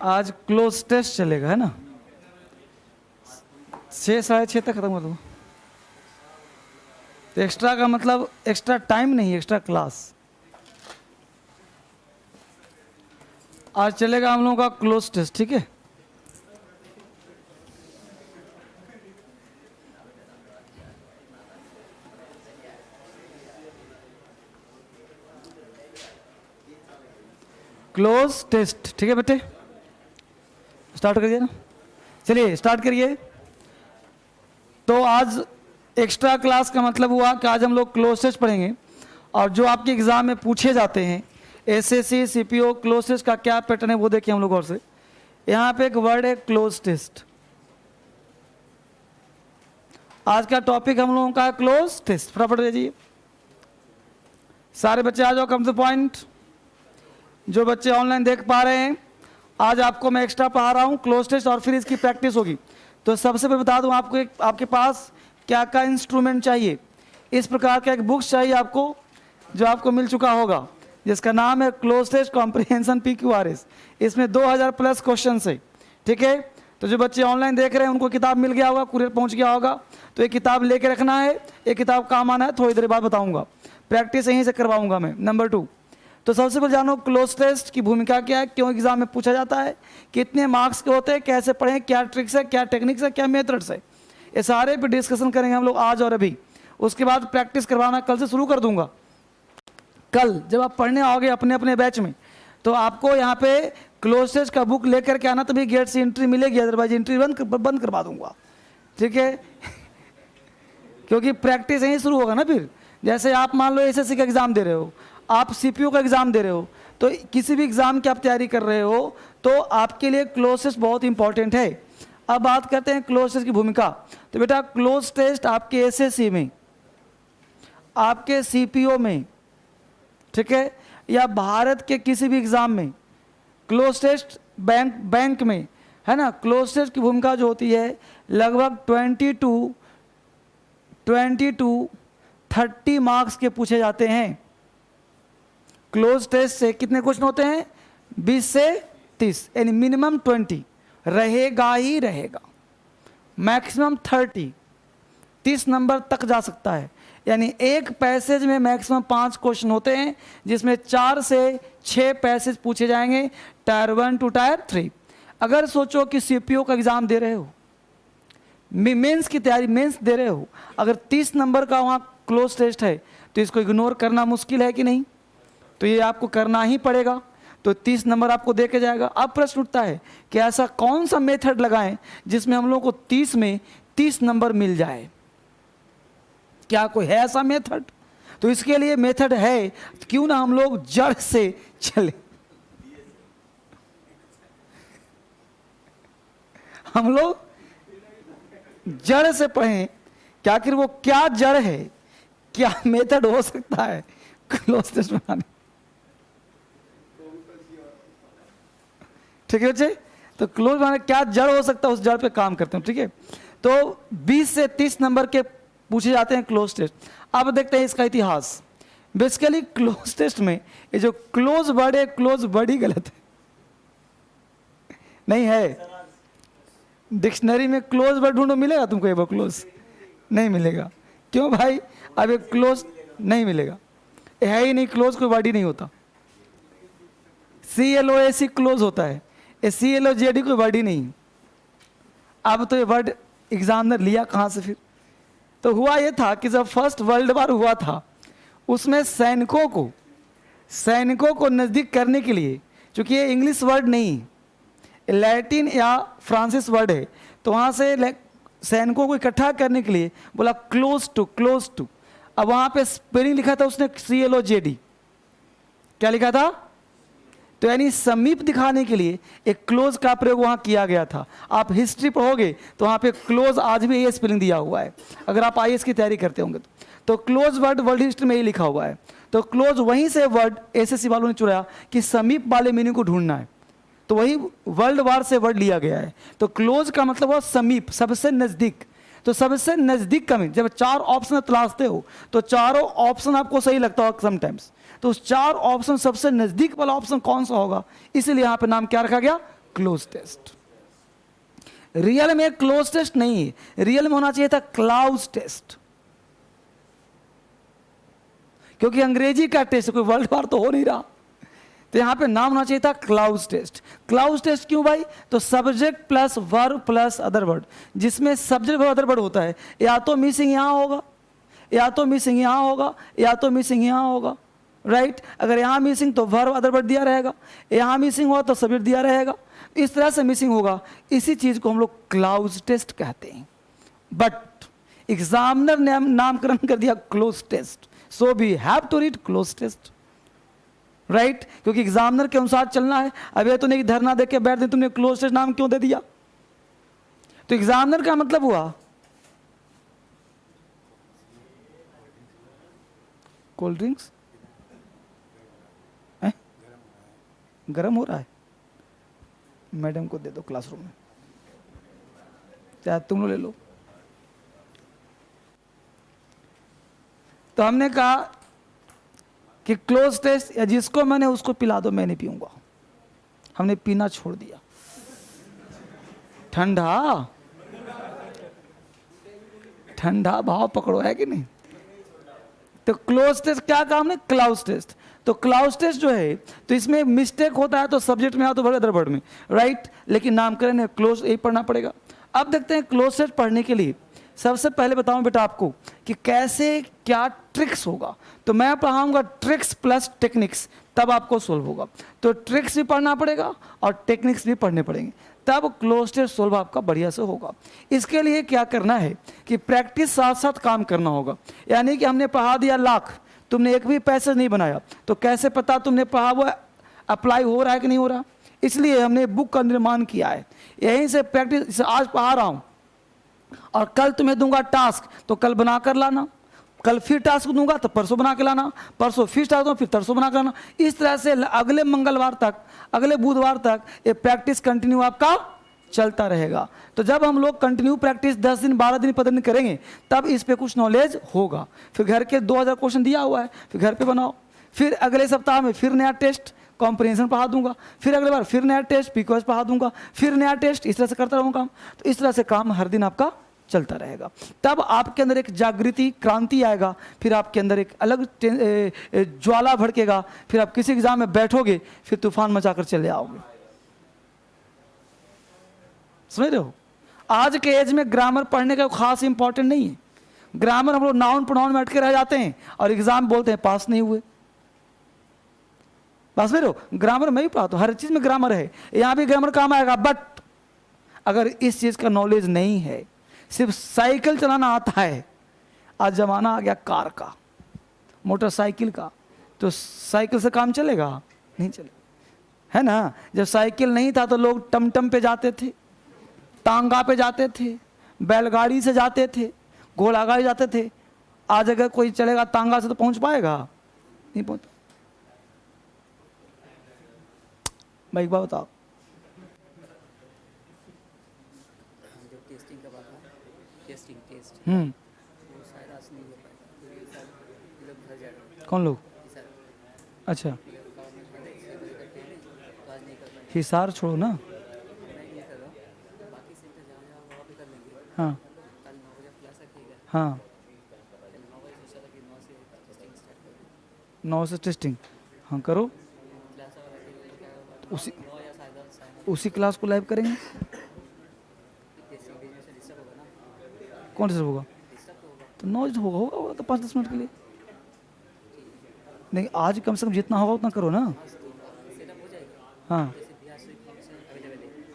आज cloze test चलेगा, है ना? 6 साढ़े 6 तक खत्म कर दूँ। तो एक्स्ट्रा का मतलब एक्स्ट्रा टाइम नहीं, एक्स्ट्रा क्लास। आज चलेगा हम लोगों का क्लोज टेस्ट, ठीक है? क्लोज टेस्ट, ठीक है बेटे? स्टार्ट करिए ना, चलिए स्टार्ट करिए। तो आज एक्स्ट्रा क्लास का मतलब हुआ कि आज हम लोग क्लोज टेस्ट पढ़ेंगे, और जो आपके एग्जाम में पूछे जाते हैं एसएससी सीपीओ क्लोज टेस्ट का क्या पैटर्न है वो देखिए हम लोग और से। यहाँ पे एक वर्ड है क्लोज टेस्ट। आज का टॉपिक हम लोगों का क्लोज टेस्ट। फटाफट दीजिए सारे बच्चे, आ जाओ, कम टू पॉइंट। जो बच्चे ऑनलाइन देख पा रहे हैं, आज आपको मैं एक्स्ट्रा पढ़ा रहा हूँ क्लोज टेस्ट, और फिर इसकी प्रैक्टिस होगी। तो सबसे पहले बता दूँ आपको, आपके पास क्या क्या इंस्ट्रूमेंट चाहिए। इस प्रकार का एक बुक्स चाहिए आपको, जो आपको मिल चुका होगा, जिसका नाम है क्लोज टेस्ट कॉम्प्रिहेंशन PQRS। इसमें 2000 प्लस क्वेश्चन है, ठीक है? तो जो बच्चे ऑनलाइन देख रहे हैं उनको किताब मिल गया होगा, कुरियर पहुंच गया होगा। तो ये किताब लेके रखना है, ये किताब काम आना है, थोड़ी देर बाद बताऊंगा, प्रैक्टिस यहीं से करवाऊंगा मैं। नंबर 2, तो सबसे पहले जानो क्लोज टेस्ट की भूमिका क्या है, क्यों एग्जाम में पूछा जाता है, कितने मार्क्स के होते हैं, कैसे पढ़ें, क्या ट्रिक्स है, क्या टेक्निक्स है, क्या मेथड्स है, ये सारे पे डिस्कशन करेंगे हम लोग आज और अभी। उसके बाद प्रैक्टिस करवाना कल से शुरू कर दूंगा। कल जब आप पढ़ने आओगे अपने अपने बैच में, तो आपको यहाँ पे क्लोज टेस्ट का बुक लेकर के आना, तभी गेट से एंट्री मिलेगी, अदरवाइज एंट्री बंद करवा दूंगा, ठीक है? क्योंकि प्रैक्टिस यहीं शुरू होगा ना। फिर जैसे आप मान लो एसएससी का एग्जाम दे रहे हो, आप सीपीओ का एग्जाम दे रहे हो, तो किसी भी एग्जाम की आप तैयारी कर रहे हो, तो आपके लिए क्लोज टेस्ट बहुत इंपॉर्टेंट है। अब बात करते हैं क्लोज टेस्ट की भूमिका। तो बेटा क्लोज टेस्ट आपके एसएससी में, आपके सीपीओ में, ठीक है, या भारत के किसी भी एग्जाम में, क्लोज टेस्ट बैंक में, है ना, क्लोज टेस्ट की भूमिका जो होती है लगभग 30 मार्क्स के पूछे जाते हैं। क्लोज टेस्ट से कितने क्वेश्चन होते हैं? 20 से 30, यानी मिनिमम 20 रहेगा ही रहेगा, मैक्सिमम 30 नंबर तक जा सकता है। यानी एक पैसेज में मैक्सिमम 5 क्वेश्चन होते हैं, जिसमें 4 से 6 पैसेज पूछे जाएंगे, टायर 1 टू टायर 3। अगर सोचो कि सीपीओ का एग्जाम दे रहे हो, मेंस की तैयारी, मेंस दे रहे हो, अगर 30 नंबर का वहाँ क्लोज टेस्ट है, तो इसको इग्नोर करना मुश्किल है कि नहीं? तो ये आपको करना ही पड़ेगा। तो 30 नंबर आपको दे के जाएगा। अब प्रश्न उठता है कि ऐसा कौन सा मेथड लगाएं जिसमें हम लोग को 30 में 30 नंबर मिल जाए? क्या कोई है ऐसा मेथड? तो इसके लिए मेथड है, क्यों ना हम लोग जड़ से चले। हम लोग जड़ से पढ़ें कि आखिर वो क्या जड़ है, क्या मेथड हो सकता है क्लोज टेस्ट बनाने। ठीक है बच्चे? तो क्लोज बनाने क्या जड़ हो सकता है, उस जड़ पे काम करते हैं, ठीक है? तो 20 से 30 नंबर के पूछे जाते हैं क्लोज टेस्ट। अब देखते हैं इसका इतिहास। बेसिकली क्लोज टेस्ट में ये जो क्लोज वर्ड है, क्लोज वर्ड ही गलत है, नहीं है। डिक्शनरी में क्लोज वर्ड ढूंढो, मिलेगा तुमको? ये क्लोज नहीं मिलेगा। क्यों भाई? अब ये क्लोज नहीं मिलेगा, ये है ही नहीं, क्लोज कोई वर्ड ही नहीं होता। CLOAC क्लोज होता है, ये CLOZD कोई वर्ड ही नहीं। अब तो ये वर्ड एग्जामिनर लिया कहाँ से फिर? तो हुआ ये था कि जब फर्स्ट वर्ल्ड वॉर हुआ था, उसमें सैनिकों को नज़दीक करने के लिए, क्योंकि ये इंग्लिश वर्ड नहीं, लैटिन या फ्रांसिस वर्ड है, तो वहाँ से सैनिकों को इकट्ठा करने के लिए बोला क्लोज टू। अब वहाँ पे स्पेलिंग लिखा था उसने CLOZD, क्या लिखा था? तो यानी समीप दिखाने के लिए एक क्लोज का प्रयोग वहाँ किया गया था। आप हिस्ट्री पढ़ोगे तो वहाँ पे क्लोज आज भी ये स्पेलिंग दिया हुआ है, अगर आप IAS की तैयारी करते होंगे तो क्लोज वर्ड वर्ल्ड हिस्ट्री में ही लिखा हुआ है। तो क्लोज वहीं से वर्ड SSC वालों ने चुराया कि समीप वाले मीनिंग को ढूंढना है, तो वही वर्ल्ड वार से वर्ड लिया गया है। तो क्लोज का मतलब हुआ समीप, सबसे नज़दीक। तो सबसे नज़दीक का मीनिंग, जब 4 ऑप्शन तलाशते हो तो चारों ऑप्शन आपको सही लगता होगा समटाइम्स, तो उस 4 ऑप्शन सबसे नज़दीक वाला ऑप्शन कौन सा होगा, इसीलिए यहाँ पे नाम क्या रखा गया? Cloze test. रियल में क्लोज टेस्ट नहीं है, रियल में होना चाहिए था क्लाउज टेस्ट, क्योंकि अंग्रेजी का टेस्ट, कोई वर्ल्ड वार तो हो नहीं रहा, तो यहां पे नाम होना चाहिए था क्लाउज टेस्ट। क्लाउज टेस्ट क्यों भाई? तो subject plus verb plus other word, जिसमें सब्जेक्ट वर्ब अदर वर्ड होता है, या तो मिसिंग यहां होगा, या तो मिसिंग यहां होगा, या तो मिसिंग यहां होगा, राइट। अगर यहां मिसिंग तो वर्ब अदर वर्ड दिया रहेगा, यहां मिसिंग हुआ तो सब्जेक्ट दिया रहेगा, इस तरह से मिसिंग होगा। इसी चीज को हम लोग क्लाउज टेस्ट कहते हैं। बट एग्जामिनर ने नामकरण कर दिया cloze test, so we have to read cloze test, right, क्योंकि एग्जामिनर के अनुसार चलना है। अब ये तो नहीं धरना देके बैठ दे, तुमने क्लोज टेस्ट नाम क्यों दे दिया? तो एग्जामिनर का मतलब हुआ कोल्ड ड्रिंक्स गरम हो रहा है, मैडम को दे दो क्लासरूम में, चाहे तुम लोग ले लो। तो हमने कहा कि क्लोज टेस्ट, या जिसको मैंने उसको पिला दो, मैं नहीं पीऊंगा। हमने पीना छोड़ दिया। ठंडा ठंडा भाव पकड़ो, है कि नहीं? तो क्लोज टेस्ट क्या काम है? Clause test. तो क्लाउज टेस्ट जो है, तो इसमें मिस्टेक होता है तो सब्जेक्ट में या तो वर्ब अदर वर्ड में, राइट, लेकिन नामकरण है क्लोज, यही पढ़ना पड़ेगा। अब देखते हैं क्लोज टेस्ट पढ़ने के लिए सबसे पहले बताऊं बेटा आपको कि कैसे क्या ट्रिक्स होगा। तो मैं पढ़ाऊंगा ट्रिक्स प्लस टेक्निक्स, तब आपको सोल्व होगा। तो ट्रिक्स भी पढ़ना पड़ेगा और टेक्निक्स भी पढ़ने पड़ेंगे, तब क्लोज टेस्ट सोल्व आपका बढ़िया से होगा। इसके लिए क्या करना है कि प्रैक्टिस साथ साथ काम करना होगा। यानी कि हमने पढ़ा दिया लाख, तुमने एक भी पैसेज नहीं बनाया, तो कैसे पता तुमने पढ़ा वो अप्लाई हो रहा है कि नहीं हो रहा? इसलिए हमने बुक का निर्माण किया है। यहीं से प्रैक्टिस, आज पढ़ा रहा हूं और कल तुम्हें दूंगा टास्क, तो कल बना कर लाना, कल फिर टास्क दूंगा तो परसों बना के लाना, परसों फिर टास्क दूंगा फिर तरसों बना के लाना। इस तरह से अगले मंगलवार तक, अगले बुधवार तक ये प्रैक्टिस कंटिन्यू आपका चलता रहेगा। तो जब हम लोग कंटिन्यू प्रैक्टिस 10 दिन 12 दिन 15 दिन करेंगे, तब इस पे कुछ नॉलेज होगा। फिर घर के 2000 क्वेश्चन दिया हुआ है, फिर घर पे बनाओ। फिर अगले सप्ताह में फिर नया टेस्ट कॉम्प्रिहेंशन पढ़ा दूंगा, फिर अगले बार फिर नया टेस्ट पीक्यूएस पढ़ा दूंगा, फिर नया टेस्ट, इस तरह से करता रहूंगा काम। तो इस तरह से काम हर दिन आपका चलता रहेगा। तब आपके अंदर एक जागृति क्रांति आएगा, फिर आपके अंदर एक अलग ज्वाला भड़केगा, फिर आप किसी एग्जाम में बैठोगे, फिर तूफान मचाकर चले आओगे। समझ रहे हो? आज के एज में ग्रामर पढ़ने का खास इंपॉर्टेंट नहीं है। ग्रामर हम लोग नाउन प्रोनाउन में अटके रह जाते हैं और एग्जाम बोलते हैं पास नहीं हुए। बस समझ रहे हो? ग्रामर मैं ही पढ़ाता हूं, हर चीज में ग्रामर है, यहां भी ग्रामर काम आएगा। बट अगर इस चीज का नॉलेज नहीं है, सिर्फ साइकिल चलाना आता है, आज जमाना आ गया कार का, मोटरसाइकिल का, तो साइकिल से काम चलेगा? नहीं चलेगा, है ना। जब साइकिल नहीं था तो लोग टमटम पे जाते थे, टांगा पे जाते थे, बैलगाड़ी से जाते थे, घोड़ा गाड़ी जाते थे। आज अगर कोई चलेगा टांगा से तो पहुंच पाएगा? नहीं पहुंच। भाई एक बात बताओ, कौन लोग? अच्छा, हिसार छोड़ो ना। हाँ हाँ, 9 से टेस्टिंग, हाँ करो। तो उसी क्लास को लाइव करेंगे। कौन डिस्टर्ब होगा? तो 9 होगा तो 5-10 मिनट के लिए। नहीं, आज कम से कम जितना होगा उतना करो ना। हाँ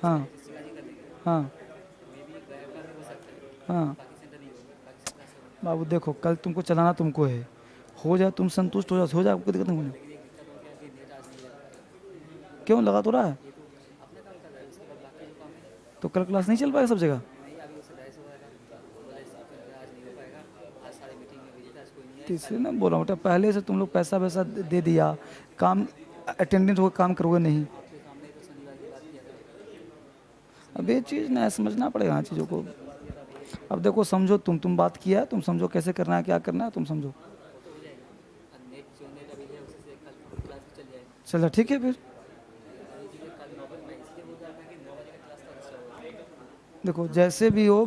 हाँ हाँ हाँ। बाबू देखो, कल तुमको चलाना तुमको है, हो जाए तुम संतुष्ट हो जाए, कोई दिक्कत नहीं। क्यों लगा तो रहा है? तो कल क्लास नहीं चल पाएगा सब जगह? इसलिए ना बोल रहा हूँ बेटा, पहले से तुम लोग पैसा वैसा दे दिया, काम अटेंडेंट होकर काम करोगे नहीं। अब ये चीज़ ना समझना पड़ेगा हाँ चीज़ों को। अब देखो समझो, तुम बात किया, तुम समझो कैसे करना है, क्या करना है, तुम समझो। चलो ठीक है फिर। देखो जैसे भी हो,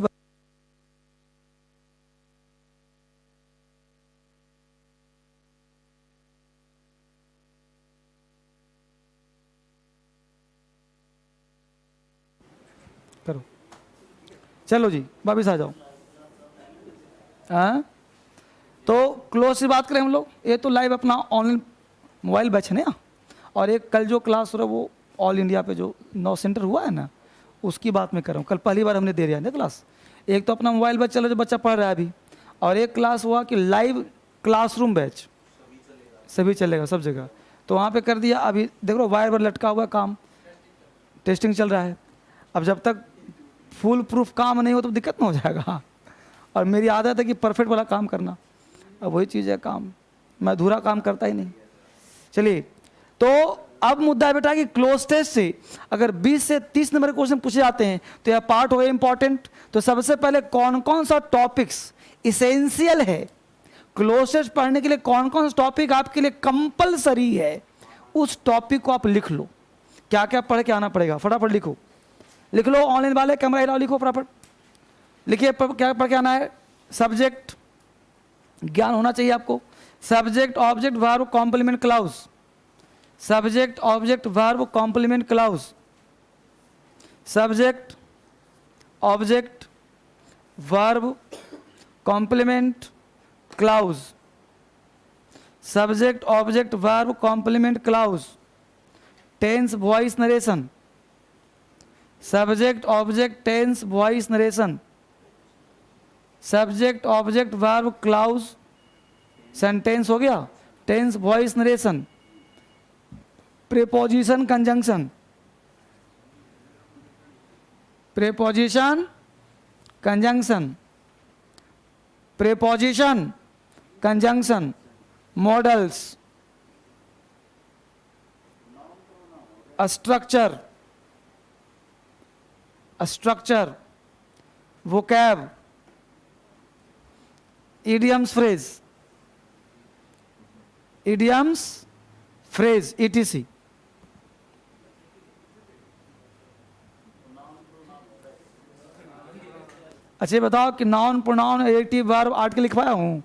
करो। चलो जी वापिस आ जाओ। हाँ, तो क्लोज से बात करें हम लोग। ये तो लाइव अपना ऑनलाइन मोबाइल बैच है ना, और एक कल जो क्लास हो रहा है वो ऑल इंडिया पे जो 9 सेंटर हुआ है ना, उसकी बात मैं कर रहा हूँ। कल पहली बार हमने दे दिया है ना क्लास। एक तो अपना मोबाइल बैच चल रहा है जो बच्चा पढ़ रहा है अभी, और एक क्लास हुआ कि लाइव क्लासरूम बैच, सभी चलेगा सब जगह। तो वहाँ पे कर दिया। अभी देख लो वायर पर लटका हुआ काम, टेस्टिंग चल रहा है। अब जब तक फुल प्रूफ काम नहीं हो तो दिक्कत ना हो जाएगा। और मेरी आदत है कि परफेक्ट वाला काम करना, अब वही चीज़ है काम, मैं अधूरा काम करता ही नहीं। चलिए, तो अब मुद्दा है बेटा कि क्लोज टेस्ट से अगर 20 से 30 नंबर के क्वेश्चन पूछे जाते हैं तो यह पार्ट हो गया इंपॉर्टेंट। तो सबसे पहले कौन कौन सा टॉपिक्स इसेंशियल है क्लोज टेस्ट पढ़ने के लिए, कौन कौन सा टॉपिक आपके लिए कंपलसरी है, उस टॉपिक को आप लिख लो। क्या क्या पढ़ के आना पड़ेगा, फटाफट लिखो। लिख लो, ऑनलाइन वाले कैमरा हिलाओ, लिखो फटाफट। लिखिए क्या पढ़ के आना है। सब्जेक्ट ज्ञान होना चाहिए आपको। Subject object verb complement clause, subject object verb complement clause, subject object verb complement clause, subject object verb complement clause, tense voice narration, subject object tense voice narration, subject object verb clause sentence हो गया, tense voice narration, preposition conjunction, preposition conjunction, preposition conjunction, modals, structure, structure, vocab, idioms phrase, idioms phrase etc। अच्छा बताओ कि noun pronoun adjective verb article लिखवाया हूँ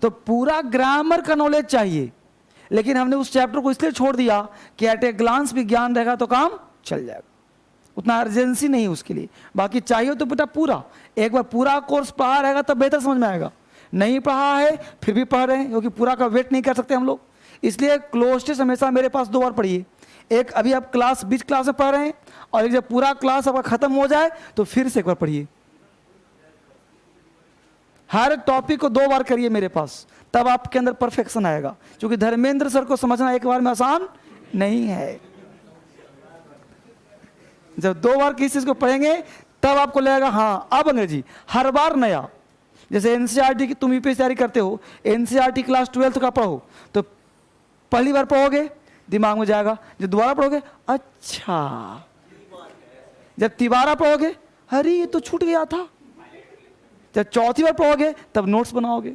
तो पूरा grammar का नॉलेज चाहिए। लेकिन हमने उस चैप्टर को इसलिए छोड़ दिया कि एट ए ग्लांस भी ज्ञान रहेगा तो काम चल जाएगा, उतना अर्जेंसी नहीं है उसके लिए। बाकी चाहिए तो बेटा पूरा, एक बार पूरा कोर्स पढ़ा रहेगा तब बेहतर समझ में आएगा। नहीं पढ़ा है फिर भी पढ़ रहे हैं, क्योंकि पूरा का वेट नहीं कर सकते हम लोग। इसलिए क्लोज टेस्ट हमेशा मेरे पास 2 बार पढ़िए। एक अभी आप क्लास बीच क्लास में पढ़ रहे हैं, और एक जब पूरा क्लास आपका खत्म हो जाए तो फिर से एक बार पढ़िए। हर टॉपिक को 2 बार करिए मेरे पास, तब आपके अंदर परफेक्शन आएगा। क्योंकि धर्मेंद्र सर को समझना एक बार में आसान नहीं है। जब 2 बार किसी चीज को पढ़ेंगे तब आपको लगेगा हाँ अब अंग्रेजी हर बार नया। जैसे एनसीईआरटी की तुम यूपीएससी तैयारी करते हो, एनसीईआरटी क्लास 12 का पढ़ो तो पहली बार पढ़ोगे दिमाग में जाएगा, जब दोबारा पढ़ोगे अच्छा, जब तिबारा पढ़ोगे अरे ये तो छूट गया था, जब चौथी बार पढ़ोगे तब नोट्स बनाओगे।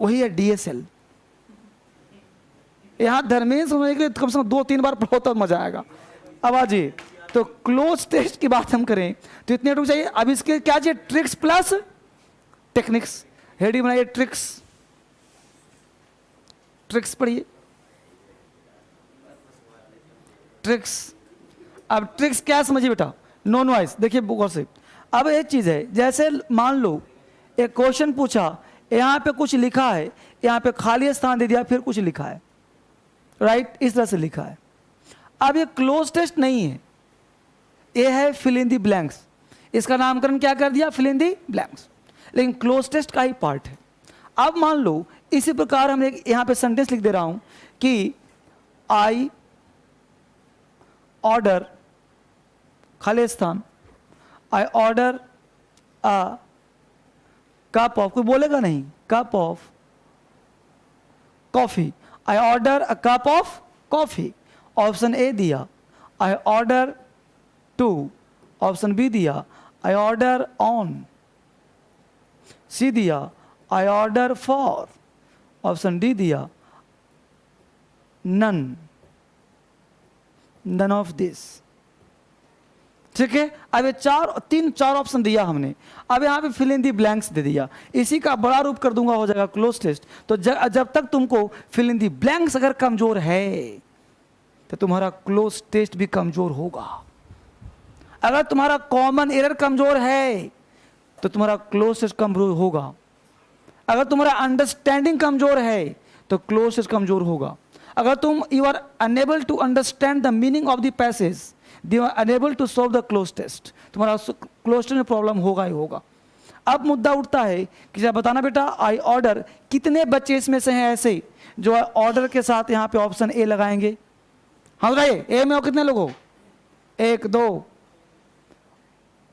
वही है डीएसएल। यहां धर्मेंद्र समझने के लिए कम से कम 2-3 बार पढ़ो तब मजा आएगा। अब आ जाइए, तो क्लोज टेस्ट की बात हम करें तो इतने टूक चाहिए। अब इसके क्या चाहिए, ट्रिक्स प्लस टेक्निक्स। हेडिंग बनाइए ट्रिक्स, ट्रिक्स पढ़िए ट्रिक्स। अब ट्रिक्स क्या समझिए बेटा, नो नॉइस। देखिए गौर से, अब एक चीज है, जैसे मान लो एक क्वेश्चन पूछा, यहां पे कुछ लिखा है, यहां पे खाली स्थान दे दिया, फिर कुछ लिखा है, राइट, इस तरह से लिखा है। अब ये क्लोज टेस्ट नहीं है, ये है फिल इन दी ब्लैंक्स। इसका नामकरण क्या कर दिया, फिल इन दी ब्लैंक्स, लेकिन क्लोज टेस्ट का ही पार्ट है। अब मान लो इसी प्रकार हम एक यहां पे सेंटेंस लिख दे रहा हूं कि आई ऑर्डर, खाली स्थान, I order a cup of, कोई बोलेगा नहीं, cup of coffee, I order a cup of coffee. Option A दिया I order to, option B दिया आई ऑर्डर ऑन, सी दिया I order for, option D दिया none, none of this. ठीक है। अब ये चार ऑप्शन दिया हमने, अब यहाँ पे फिल इन दी ब्लैंक्स दे दिया, इसी का बड़ा रूप कर दूंगा, हो जाएगा क्लोज टेस्ट। तो जब तक तुमको फिल इन दी ब्लैंक्स अगर कमजोर है तो तुम्हारा क्लोज टेस्ट भी कमजोर होगा। अगर तुम्हारा कॉमन एरर कमजोर है तो तुम्हारा क्लोज टेस्ट कमजोर होगा। अगर तुम्हारा अंडरस्टैंडिंग कमजोर है तो क्लोज टेस्ट कमजोर होगा। अगर तुम you are unable to understand the meaning of the passage, you are unable to solve the cloze test, तुम्हारा क्लोज टेस्ट में प्रॉब्लम होगा ही होगा। अब मुद्दा उठता है कि जब बताना बेटा आई ऑर्डर, कितने बच्चे इसमें से हैं ऐसे जो ऑर्डर के साथ यहाँ पे ऑप्शन ए लगाएंगे? हाँ बताइए, ए में हो कितने लोग हो? 1 2।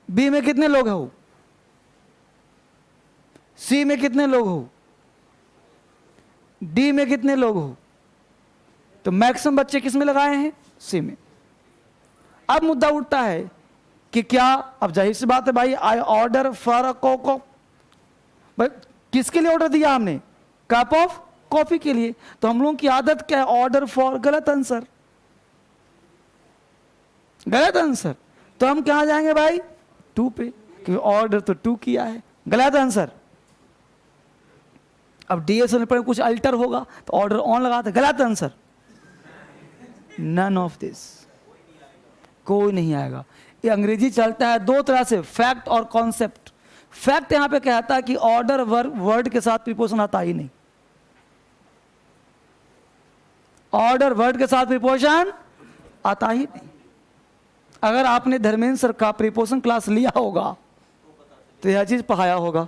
बी में कितने लोग हो? सी में कितने लोग हो? डी में कितने लोग हो? तो मैक्सिमम बच्चे किस में लगाए हैं? सी में। अब मुद्दा उठता है कि क्या, अब जाहिर सी बात है भाई, I order for a coco, भाई किसके लिए ऑर्डर दिया हमने? कप ऑफ कॉफी के लिए। तो हम लोगों की आदत क्या है? ऑर्डर फॉर, गलत आंसर, गलत आंसर। तो हम कहां जाएंगे भाई? 2 पे, क्योंकि ऑर्डर तो 2 किया है, गलत आंसर। अब डीएसएल पर कुछ अल्टर होगा तो ऑर्डर ऑन लगाते, गलत आंसर। नन ऑफ दिस, कोई नहीं आएगा। ये अंग्रेजी चलता है 2 तरह से, फैक्ट और कॉन्सेप्ट। फैक्ट यहां पे कहता है कि ऑर्डर वर्ड के साथ प्रीपोजिशन आता ही नहीं, ऑर्डर वर्ड के साथ प्रीपोजिशन आता ही नहीं। अगर आपने धर्मेंद्र सर का प्रीपोजिशन क्लास लिया होगा तो यह चीज पढ़ाया होगा।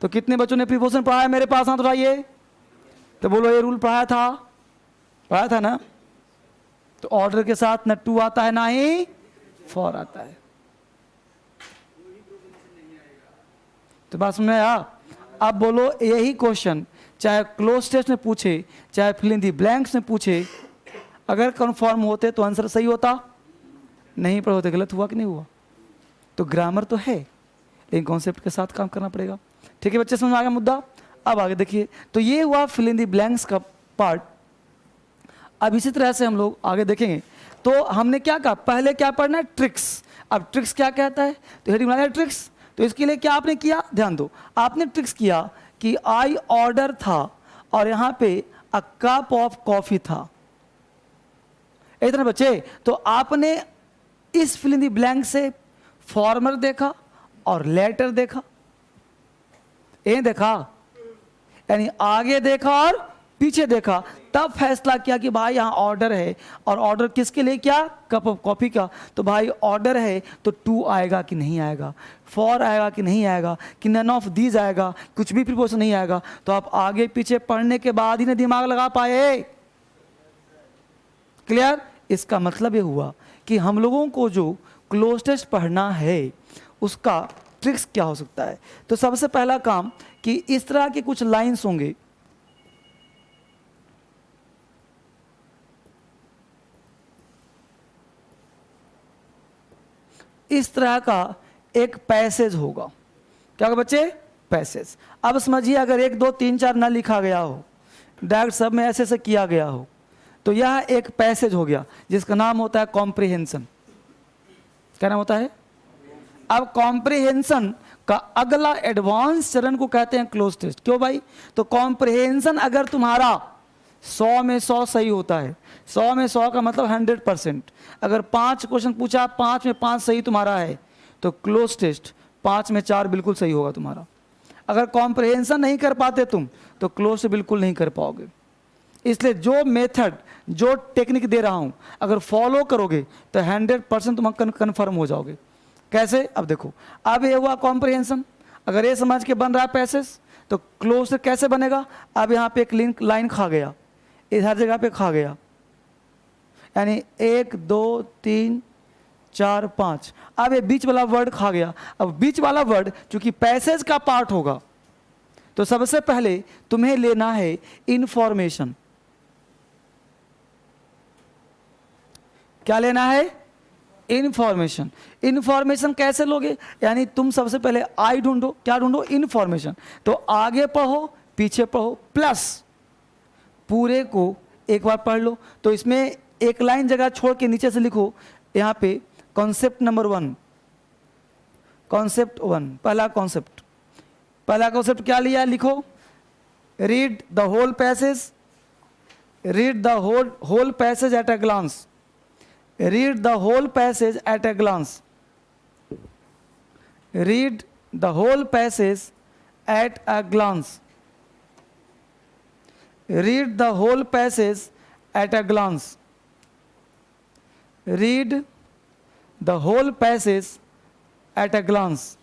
तो कितने बच्चों ने प्रीपोजिशन पढ़ाया मेरे पास? हाथ उठाइए। तो बोलो ये रूल पढ़ाया था ना। तो ऑर्डर के साथ न 2 आता है ना ही 4 आता है। तो बात समझ में आया? अब बोलो यही क्वेश्चन चाहे क्लोज टेस्ट में पूछे चाहे फिल इन दी ब्लैंक्स में पूछे, अगर कन्फर्म होते तो आंसर सही होता, नहीं पर होते गलत हुआ कि नहीं हुआ? तो ग्रामर तो है लेकिन कॉन्सेप्ट के साथ काम करना पड़ेगा। ठीक है बच्चे, समझ में आ गया मुद्दा? अब आगे देखिए, तो ये हुआ फिल इन दी ब्लैंक्स का पार्ट। अब इसी तरह से हम लोग आगे देखेंगे। तो हमने क्या कहा, पहले क्या पढ़ना है? ट्रिक्स। अब ट्रिक्स क्या कहता है? तो हेडिंग बनाया ट्रिक्स। तो इसके लिए क्या आपने किया? ध्यान दो, आपने ट्रिक्स किया कि आई ऑर्डर था और यहां पे अ कप ऑफ कॉफी था, इतने बच्चे। तो आपने इस फिल इन दी ब्लैंक से फॉर्मर देखा और लेटर देखा, ये देखा, यानी आगे देखा और पीछे देखा, तब फैसला किया कि भाई यहाँ ऑर्डर है। और ऑर्डर किसके लिए? क्या? कप ऑफ कॉफी का। तो भाई ऑर्डर है तो 2 आएगा कि नहीं आएगा, 4 आएगा कि नहीं आएगा, कि नन ऑफ दीज आएगा, कुछ भी प्रीपोजिशन नहीं आएगा। तो आप आगे पीछे पढ़ने के बाद ही ना दिमाग लगा पाए। क्लियर? इसका मतलब ये हुआ कि हम लोगों को जो क्लोज टेस्ट पढ़ना है उसका ट्रिक्स क्या हो सकता है। तो सबसे पहला काम कि इस तरह के कुछ लाइंस होंगे, इस तरह का एक पैसेज होगा। क्या होगा बच्चे? पैसेज। अब समझिए अगर 1 2 3 4 ना लिखा गया हो, डायरेक्ट सब में ऐसे किया गया हो, तो यह एक पैसेज हो गया जिसका नाम होता है कॉम्प्रिहेंशन। क्या नाम होता है? अब कॉम्प्रिहेंशन का अगला एडवांस चरण को कहते हैं क्लोज टेस्ट। क्यों भाई? तो कॉम्प्रिहेंशन अगर तुम्हारा 100 में 100 सही होता है, 100 में 100 का मतलब 100%। अगर 5 क्वेश्चन पूछा, 5 में 5 सही तुम्हारा है, तो क्लोज टेस्ट 5 में 4 बिल्कुल सही होगा तुम्हारा। अगर कॉम्प्रिहेंशन नहीं कर पाते तुम तो क्लोज से बिल्कुल नहीं कर पाओगे। इसलिए जो मेथड, जो टेक्निक दे रहा हूं, अगर फॉलो करोगे तो 100% तुम कन्फर्म हो जाओगे। कैसे? अब देखो, अब ये हुआ कॉम्प्रिहेंशन। अगर ये समझ के बन रहा है पैसेज तो क्लोज से कैसे बनेगा? अब यहाँ पे एक लिंक लाइन खा गया, इधर जगह पे खा गया, यानी 1 2 3 4 5। अब ये बीच वाला वर्ड खा गया। अब बीच वाला वर्ड चूंकि पैसेज का पार्ट होगा तो सबसे पहले तुम्हें लेना है इंफॉर्मेशन। क्या लेना है? इंफॉर्मेशन। इंफॉर्मेशन कैसे लोगे? यानी तुम सबसे पहले आई ढूंढो। क्या ढूंढो? इंफॉर्मेशन। तो आगे पढ़ो पीछे पढ़ो प्लस पूरे को एक बार पढ़ लो। तो इसमें एक लाइन जगह छोड़ के नीचे से लिखो, यहाँ पे कॉन्सेप्ट नंबर 1 कॉन्सेप्ट 1, पहला कॉन्सेप्ट क्या लिया, लिखो, read the whole passage, read the whole passage at a glance, read the whole passage at a glance, read the whole passage at a glance, read the whole passage at a glance, read the whole passage at a glance,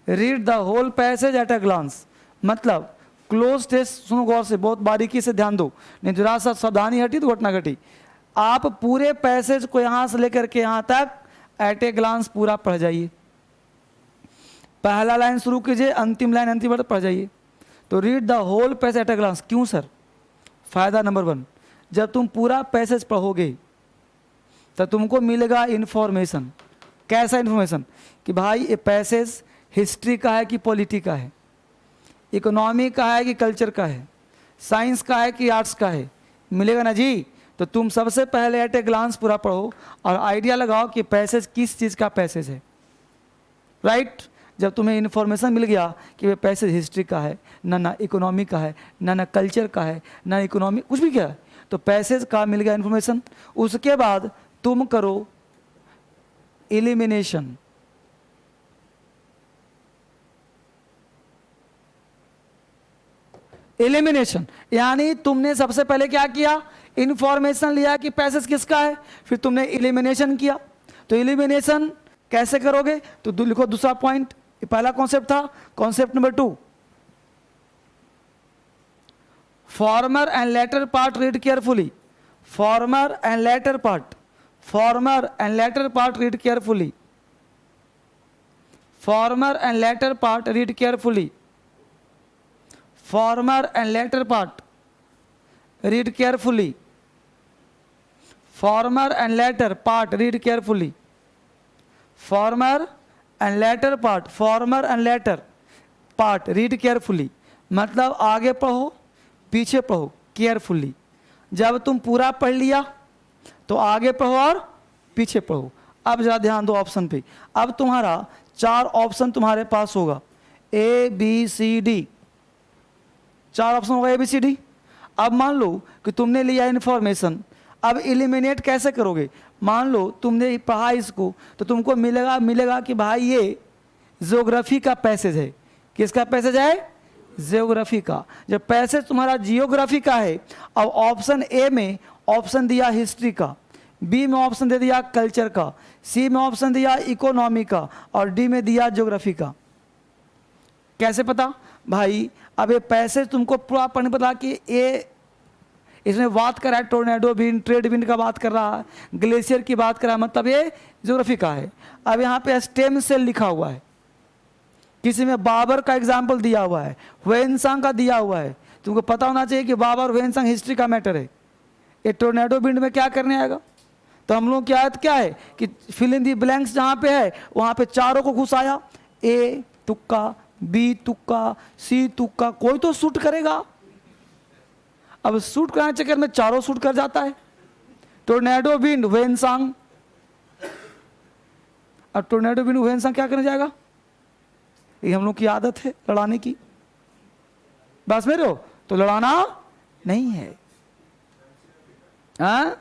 read the whole passage at a glance. मतलब cloze test, सुनो गौर से, बहुत बारीकी से ध्यान दो, नहीं जरा सा सावधानी हटी तो घटना घटी। आप पूरे पैसेज को यहां से लेकर के यहां तक एट ए ग्लांस पूरा पढ़ जाइए। पहला लाइन शुरू कीजिए, अंतिम लाइन अंतिम वर्ड पढ़ जाइए। तो read the whole passage at a glance. क्यों सर? फायदा नंबर 1, जब तुम पूरा पैसेज पढ़ोगे तो तुमको मिलेगा इन्फॉर्मेशन। कैसा इन्फॉर्मेशन? कि भाई ये पैसेज हिस्ट्री का है कि पॉलिटी का है, इकोनॉमी का है कि कल्चर का है, साइंस का है कि आर्ट्स का है, मिलेगा ना जी। तो तुम सबसे पहले एट ए ग्लांस पूरा पढ़ो और आइडिया लगाओ कि पैसेज किस चीज़ का पैसेज है, राइट। जब तुम्हें इन्फॉर्मेशन मिल गया कि वे पैसेज हिस्ट्री का है, ना इकोनॉमी का है, ना कल्चर का है, ना इकोनॉमी कुछ भी क्या है, तो पैसेज का मिल गया इन्फॉर्मेशन। उसके बाद तुम करो एलिमिनेशन। एलिमिनेशन यानी तुमने सबसे पहले क्या किया, इंफॉर्मेशन लिया कि पैसेज किसका है, फिर तुमने एलिमिनेशन किया। तो एलिमिनेशन कैसे करोगे? तो लिखो दूसरा पॉइंट, पहला कॉन्सेप्ट था, concept number 2, farmer and later part read carefully, farmer and later part, farmer and later part read carefully, farmer and later part read carefully, farmer and later part read carefully, farmer and later part read carefully, farmer and later part, farmer and later part read carefully. मतलब आगे पढ़ो पीछे पढ़ो carefully. जब तुम पूरा पढ़ लिया तो आगे पढ़ो और पीछे पढ़ो। अब जरा ध्यान दो ऑप्शन पे। अब तुम्हारा 4 ऑप्शन तुम्हारे पास होगा, A B C D, 4 option होगा ए बी सी डी। अब मान लो कि तुमने लिया इन्फॉर्मेशन, अब एलिमिनेट कैसे करोगे? मान लो तुमने पढ़ा इसको तो तुमको मिलेगा कि भाई ये ज्योग्राफी का पैसेज है। किसका पैसेज है? ज्योग्राफी का। जब पैसेज तुम्हारा जियोग्राफी का है, अब ऑप्शन ए में ऑप्शन दिया हिस्ट्री का, बी में ऑप्शन दे दिया कल्चर का, सी में ऑप्शन दिया इकोनॉमी का और डी में दिया ज्योग्राफी का। कैसे पता भाई? अब ये पैसेज तुमको पूरा पढ़ने पता कि ये इसमें बात कर रहा है टोर्नेडो विंड, ट्रेड विंड का बात कर रहा है, ग्लेशियर की बात कर रहा है, मतलब ये ज्योग्राफी का है। अब यहाँ पे स्टेम सेल लिखा हुआ है, किसी में बाबर का एग्जाम्पल दिया हुआ है, ह्वेनसांग का दिया हुआ है। तुमको पता होना चाहिए कि बाबर और ह्वेनसांग हिस्ट्री का मैटर है। ये टोर्नेडो विंड में क्या करने आएगा? तो हम लोग की आयत क्या है कि फिल इन दी ब्लैंक्स जहाँ पे है वहाँ पे चारों को घुसाया, ए तुक्का, बी तुक्का, सी तुक्का, कोई तो शूट करेगा। अब शूट कराने चक्कर में चारों शूट कर जाता है। टोर्नेडो विंड ह्वेनसांग, अब टोर्नेडो विंड ह्वेनसांग क्या करने जाएगा? ये हम लोग की आदत है लड़ाने की। बस मेरे हो तो लड़ाना नहीं है, हाँ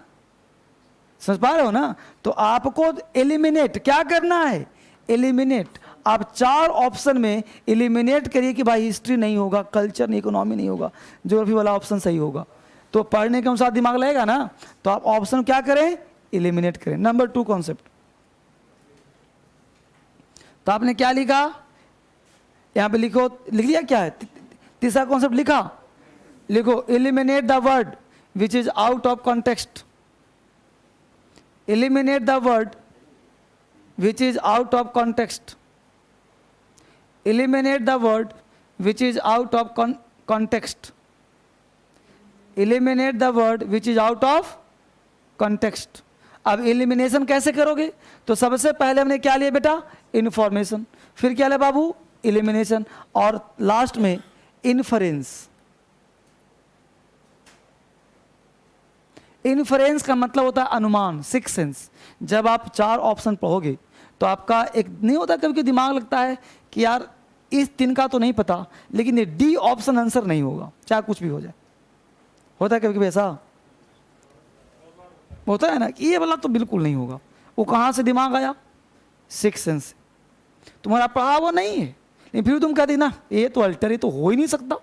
समझ पा रहे हो ना? तो आपको एलिमिनेट क्या करना है? एलिमिनेट। आप 4 ऑप्शन में एलिमिनेट करिए कि भाई हिस्ट्री नहीं होगा, कल्चर नहीं, इकोनॉमी नहीं होगा, ज्योग्राफी वाला ऑप्शन सही होगा। तो पढ़ने के अनुसार दिमाग लगेगा ना, तो आप ऑप्शन क्या करें? एलिमिनेट करें। Number 2 concept. तो आपने क्या लिखा? यहां पे लिखो, लिख लिया क्या है? तीसरा कॉन्सेप्ट लिखा, लिखो eliminate the word which is out of context, eliminate the word which is out of context, eliminate the word which is out of context, eliminate the word which is out of context। अब elimination कैसे करोगे? तो सबसे पहले हमने क्या लिया बेटा? information, फिर क्या लिया बाबू? elimination, और लास्ट में inference। इन्फ्रेंस का मतलब होता है अनुमान, सिक्स सेंस। जब आप 4 ऑप्शन पढ़ोगे तो आपका एक नहीं होता कभी कभी दिमाग लगता है कि यार इस 3 का तो नहीं पता, लेकिन ये डी ऑप्शन आंसर नहीं होगा, चाहे कुछ भी हो जाए। होता है कभी कभी ऐसा, होता है ना कि ये वाला तो बिल्कुल नहीं होगा। वो कहाँ से दिमाग आया? सिक्स सेंस से। तुम्हारा पढ़ा वो नहीं है, लेकिन फिर तुम कहती ना ये तो अल्टर, ये तो हो ही नहीं सकता,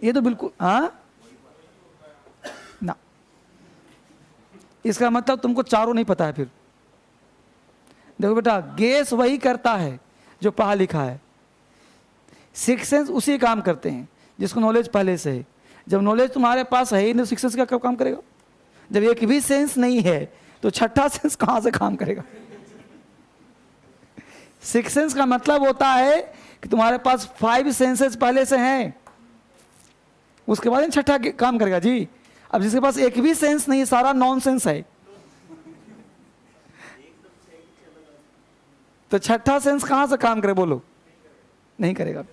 ये तो बिल्कुल हाँ ना। इसका मतलब तुमको चारों नहीं पता है। फिर देखो बेटा, गेस वही करता है जो पढ़ा लिखा है, सिक्स सेंस उसी काम करते हैं जिसको नॉलेज पहले से है। जब नॉलेज तुम्हारे पास है ही नहीं, सिक्स सेंस का कब काम करेगा? जब एक भी सेंस नहीं है तो छठा सेंस कहां से काम करेगा? सिक्स सेंस का मतलब होता है कि तुम्हारे पास 5 सेंसेस पहले से हैं, उसके बाद छठा काम करेगा जी। अब जिसके पास एक भी सेंस नहीं, सारा नॉन सेंस है, तो छठा सेंस कहां से काम करे? बोलो, नहीं करेगा,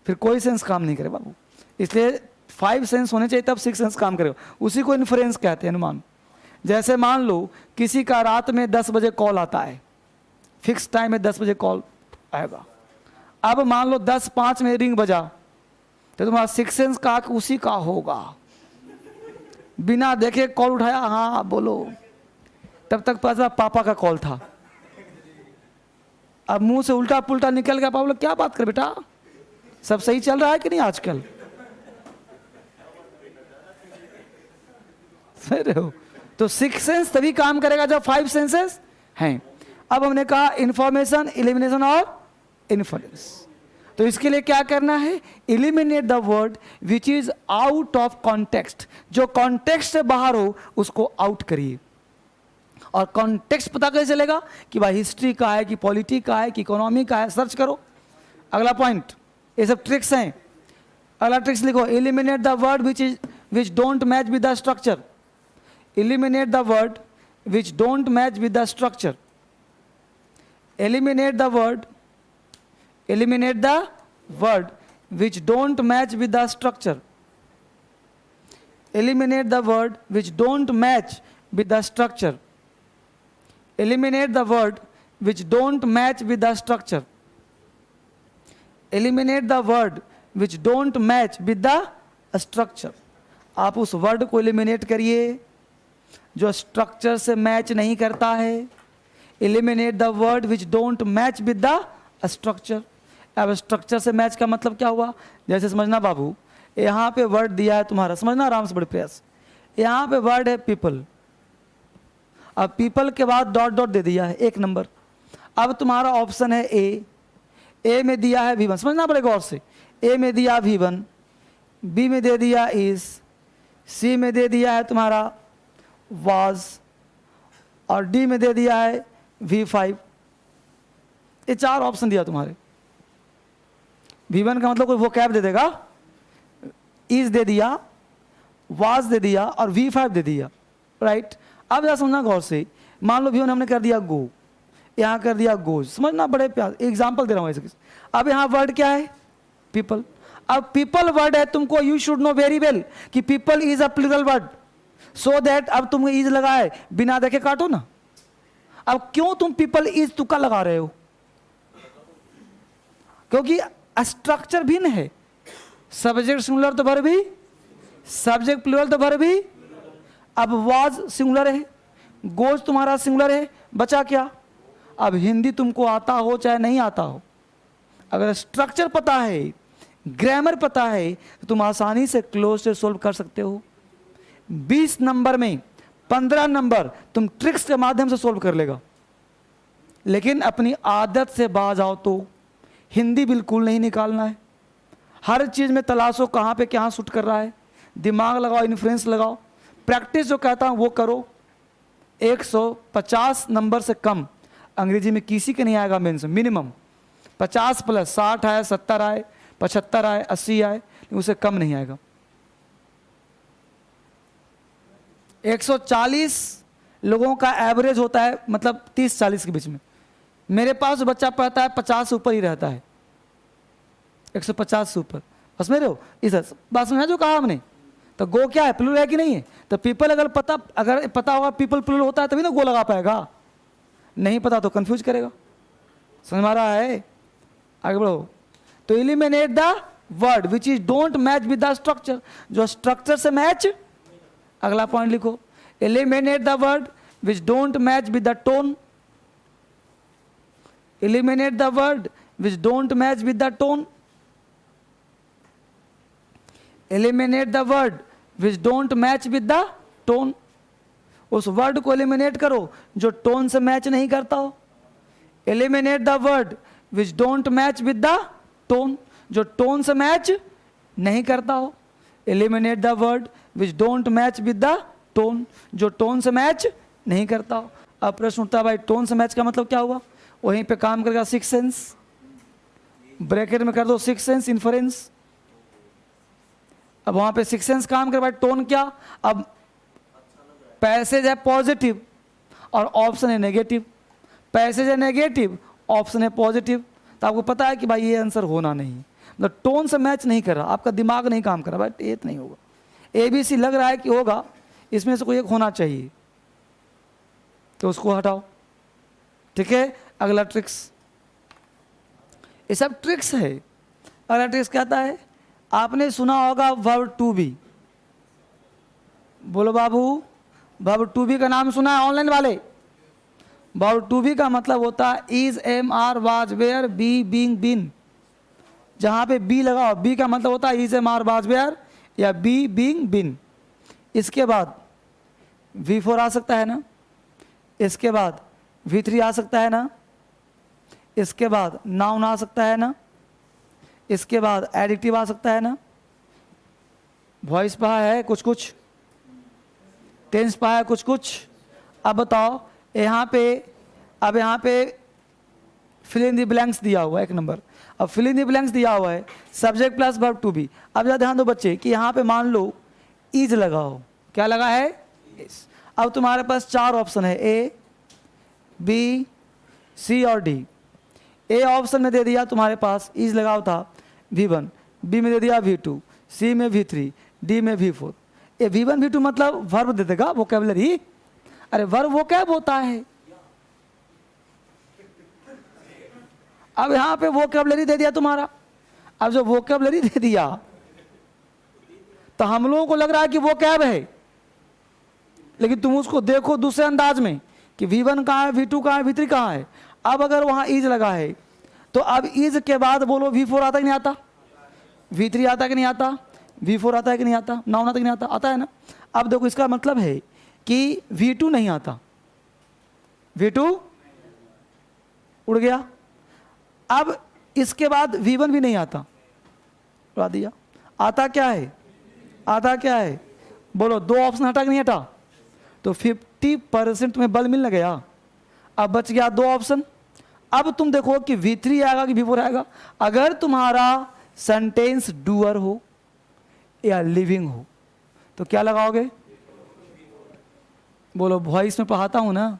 फिर कोई सेंस काम नहीं करे बाबू। इसलिए 5 सेंस होने चाहिए तब 6 सेंस काम करेगा। उसी को इन्फ्रेंस कहते हैं, अनुमान। जैसे मान लो किसी का रात में 10 बजे कॉल आता है, फिक्स टाइम में 10 बजे कॉल आएगा। अब मान लो 10:05 में रिंग बजा, तो तुम्हारा 6 सेंस का उसी का होगा। बिना देखे कॉल उठाया, हाँ बोलो, तब तक पता पापा का कॉल था। अब मुंह से उल्टा पुल्टा निकल गया, पापा क्या बात कर बेटा, सब सही चल रहा है कि नहीं आजकल? सही हो। तो 6 सेंस तभी काम करेगा जब 5 सेंसेस हैं। अब हमने कहा इंफॉर्मेशन, एलिमिनेशन और इन्फ्लुएंस। तो इसके लिए क्या करना है? Eliminate the word which is out of context. जो कॉन्टेक्स्ट से बाहर हो उसको आउट करिए। और कॉन्टेक्स्ट पता कैसे चलेगा कि भाई हिस्ट्री का है कि पॉलिटी का है कि इकोनॉमी का है? सर्च करो। अगला पॉइंट, ये सब ट्रिक्स हैं। अगला ट्रिक्स लिखो, eliminate the word which don't match with the structure. Eliminate the word which don't match with the structure. Eliminate the word which don't match with the structure. Eliminate the word which don't match with the structure. Eliminate the word which don't match with the structure. Eliminate the word which don't match with the structure. आप उस word को eliminate करिए जो structure से match नहीं करता है। Eliminate the word which don't match with the structure. अब स्ट्रक्चर से मैच का मतलब क्या हुआ? जैसे समझना बाबू, यहाँ पे वर्ड दिया है तुम्हारा, समझना आराम से, बड़े प्रयास। यहाँ पे वर्ड है पीपल, अब पीपल के बाद डॉट डॉट दे दिया है 1 नंबर। अब तुम्हारा ऑप्शन है ए में दिया है V1, समझना बड़े गौर से। ए में दिया V1, बी में दे दिया इज, सी में दे दिया है तुम्हारा वाज, और डी में दे दिया है V5। ये 4 ऑप्शन दिया तुम्हारे। V1 का मतलब कोई वो कैब दे देगा, इज दे दिया, वाज दे दिया और V5 दे दिया, राइट। अब जरा समझना गौर से। मान लो V1 हमने कर दिया गो, यहाँ कर दिया गोज, समझना बड़े प्यार, एग्जाम्पल दे रहा हूँ ऐसे। अब यहाँ वर्ड क्या है? पीपल। अब पीपल वर्ड है, तुमको you should know very well कि people is a plural word, so that अब तुम इज लगा है, बिना देखे काटो ना। अब क्यों तुम पीपल इज तुक्का लगा रहे हो? क्योंकि स्ट्रक्चर भिन्न है। सब्जेक्ट सिंगुलर तो वर्ब भी, सब्जेक्ट प्लूरल तो वर्ब भी। अब वाज सिंगुलर है, गोज तुम्हारा सिंगुलर है, बचा क्या? अब हिंदी तुमको आता हो चाहे नहीं आता हो, अगर स्ट्रक्चर पता है, ग्रामर पता है, तो तुम आसानी से क्लोज से सोल्व कर सकते हो। 20 नंबर में 15 नंबर तुम ट्रिक्स के माध्यम से सोल्व कर लेगा। लेकिन अपनी आदत से बाज आओ तो हिंदी बिल्कुल नहीं निकालना है। हर चीज़ में तलाशो कहाँ पे क्या सूट कर रहा है, दिमाग लगाओ, इन्फ्लुएंस लगाओ, प्रैक्टिस जो कहता हूँ वो करो। 150 नंबर से कम अंग्रेजी में किसी के नहीं आएगा मेंस, मिनिमम 50 प्लस 60 आए, 70 आए, 75 आए, 80 आए, उससे कम नहीं आएगा। 140 लोगों का एवरेज होता है, मतलब 30-40 के बीच में। मेरे पास जो बच्चा पढ़ता है 50 से ऊपर ही रहता है, 150 से ऊपर। बस मेरे हो इस बात समझा जो कहा हमने। तो गो क्या है? प्लूरल है कि नहीं है? तो पीपल अगर पता होगा पीपल प्लूरल होता है तभी ना गो लगा पाएगा। नहीं पता तो कंफ्यूज करेगा। समझ में आ रहा है? आगे बढ़ो। तो eliminate the word which is don't match with the structure, जो स्ट्रक्चर से मैच। अगला पॉइंट लिखो, eliminate the word which don't match with the tone. Eliminate the word which don't match with the tone. Eliminate the word which don't match with the tone. उस word को eliminate करो जो tone से match नहीं करता हो। Eliminate the word which don't match with the tone, जो tone से मैच नहीं करता हो। Eliminate the word which don't match with the tone, जो टोन से मैच नहीं करता हो। अब प्रश्न उठता है, भाई टोन से मैच का मतलब क्या हुआ? वहीं पे काम करेगा सिक्स सेंस, ब्रैकेट में कर दो सिक्स सेंस इन्फरेंस। अब वहां पे सिक्स सेंस काम करे, भाई टोन क्या? अब पैसेज है पॉजिटिव और ऑप्शन है नेगेटिव, पैसेज है नेगेटिव, ऑप्शन है पॉजिटिव, तो आपको पता है कि भाई ये आंसर होना नहीं, मतलब टोन से मैच नहीं कर रहा, आपका दिमाग नहीं काम कर रहा, भाई ये तो नहीं होगा। ABC लग रहा है कि होगा, इसमें से कोई एक होना चाहिए, तो उसको हटाओ। ठीक है, अगला ट्रिक्स, ये सब ट्रिक्स है। अगला ट्रिक्स कहता है, आपने सुना होगा वर्ब टू बी। बोलो बाबू, वर्ब टू बी का नाम सुना है ऑनलाइन वाले? वर्ब टू बी का मतलब होता है is, am, are, was, were, be, being, been. जहां पे बी लगाओ, बी का मतलब होता है is, am, are, was, were या बी, बीइंग, बीन। इसके बाद V4 आ सकता है ना, इसके बाद V3 आ सकता है ना, इसके बाद नाउन आ सकता है ना, इसके बाद एडिक्टिव आ सकता है ना, वॉइस पढ़ा है कुछ कुछ, टेंस पढ़ा है कुछ कुछ। अब बताओ यहाँ पे, अब यहाँ पे फिल इन द ब्लैंक्स दिया हुआ है 1 नंबर। अब फिल इन द ब्लैंक्स दिया हुआ है subject plus verb to be. अब ज़रा ध्यान दो बच्चे कि यहाँ पे मान लो इज लगाओ, क्या लगा है? इज। अब तुम्हारे पास 4 ऑप्शन है, A, B, C और D। A ऑप्शन में दे दिया तुम्हारे पास इज लगाओ था V1, B में दे दिया V2, C में V3, D में V4। ये V1 V2 मतलब वर्ब दे देगा, वोकैबुलरी। अरे वर्ब वोकैब होता है। अब यहां पे वोकैबुलरी दे दिया तुम्हारा। अब जो वोकैबुलरी दे दिया तो हम लोगों को लग रहा है कि वोकैब है, लेकिन तुम उसको देखो दूसरे अंदाज में कि V1 कहाँ है, V2 कहाँ है, V3 कहाँ है। अब अगर वहां इज लगा है तो अब इज के बाद बोलो V4 आता कि नहीं आता, V3 आता कि नहीं आता, V4 आता है कि नहीं आता, नाउन आता कि नहीं आता, आता है ना। अब देखो इसका मतलब है कि V2 नहीं आता, V2 उड़ गया। अब इसके बाद V1 भी नहीं आता, उड़ा दिया। आता क्या है, आता क्या है? बोलो, 2 ऑप्शन हटा कि नहीं हटा? तो 50% में बल मिलने गया। अब बच गया 2 ऑप्शन। अब तुम देखो कि V3 आएगा कि V4 आएगा। अगर तुम्हारा सेंटेंस डूअर हो या लिविंग हो तो क्या लगाओगे? बोलो, वॉइस में पढ़ाता हूं ना,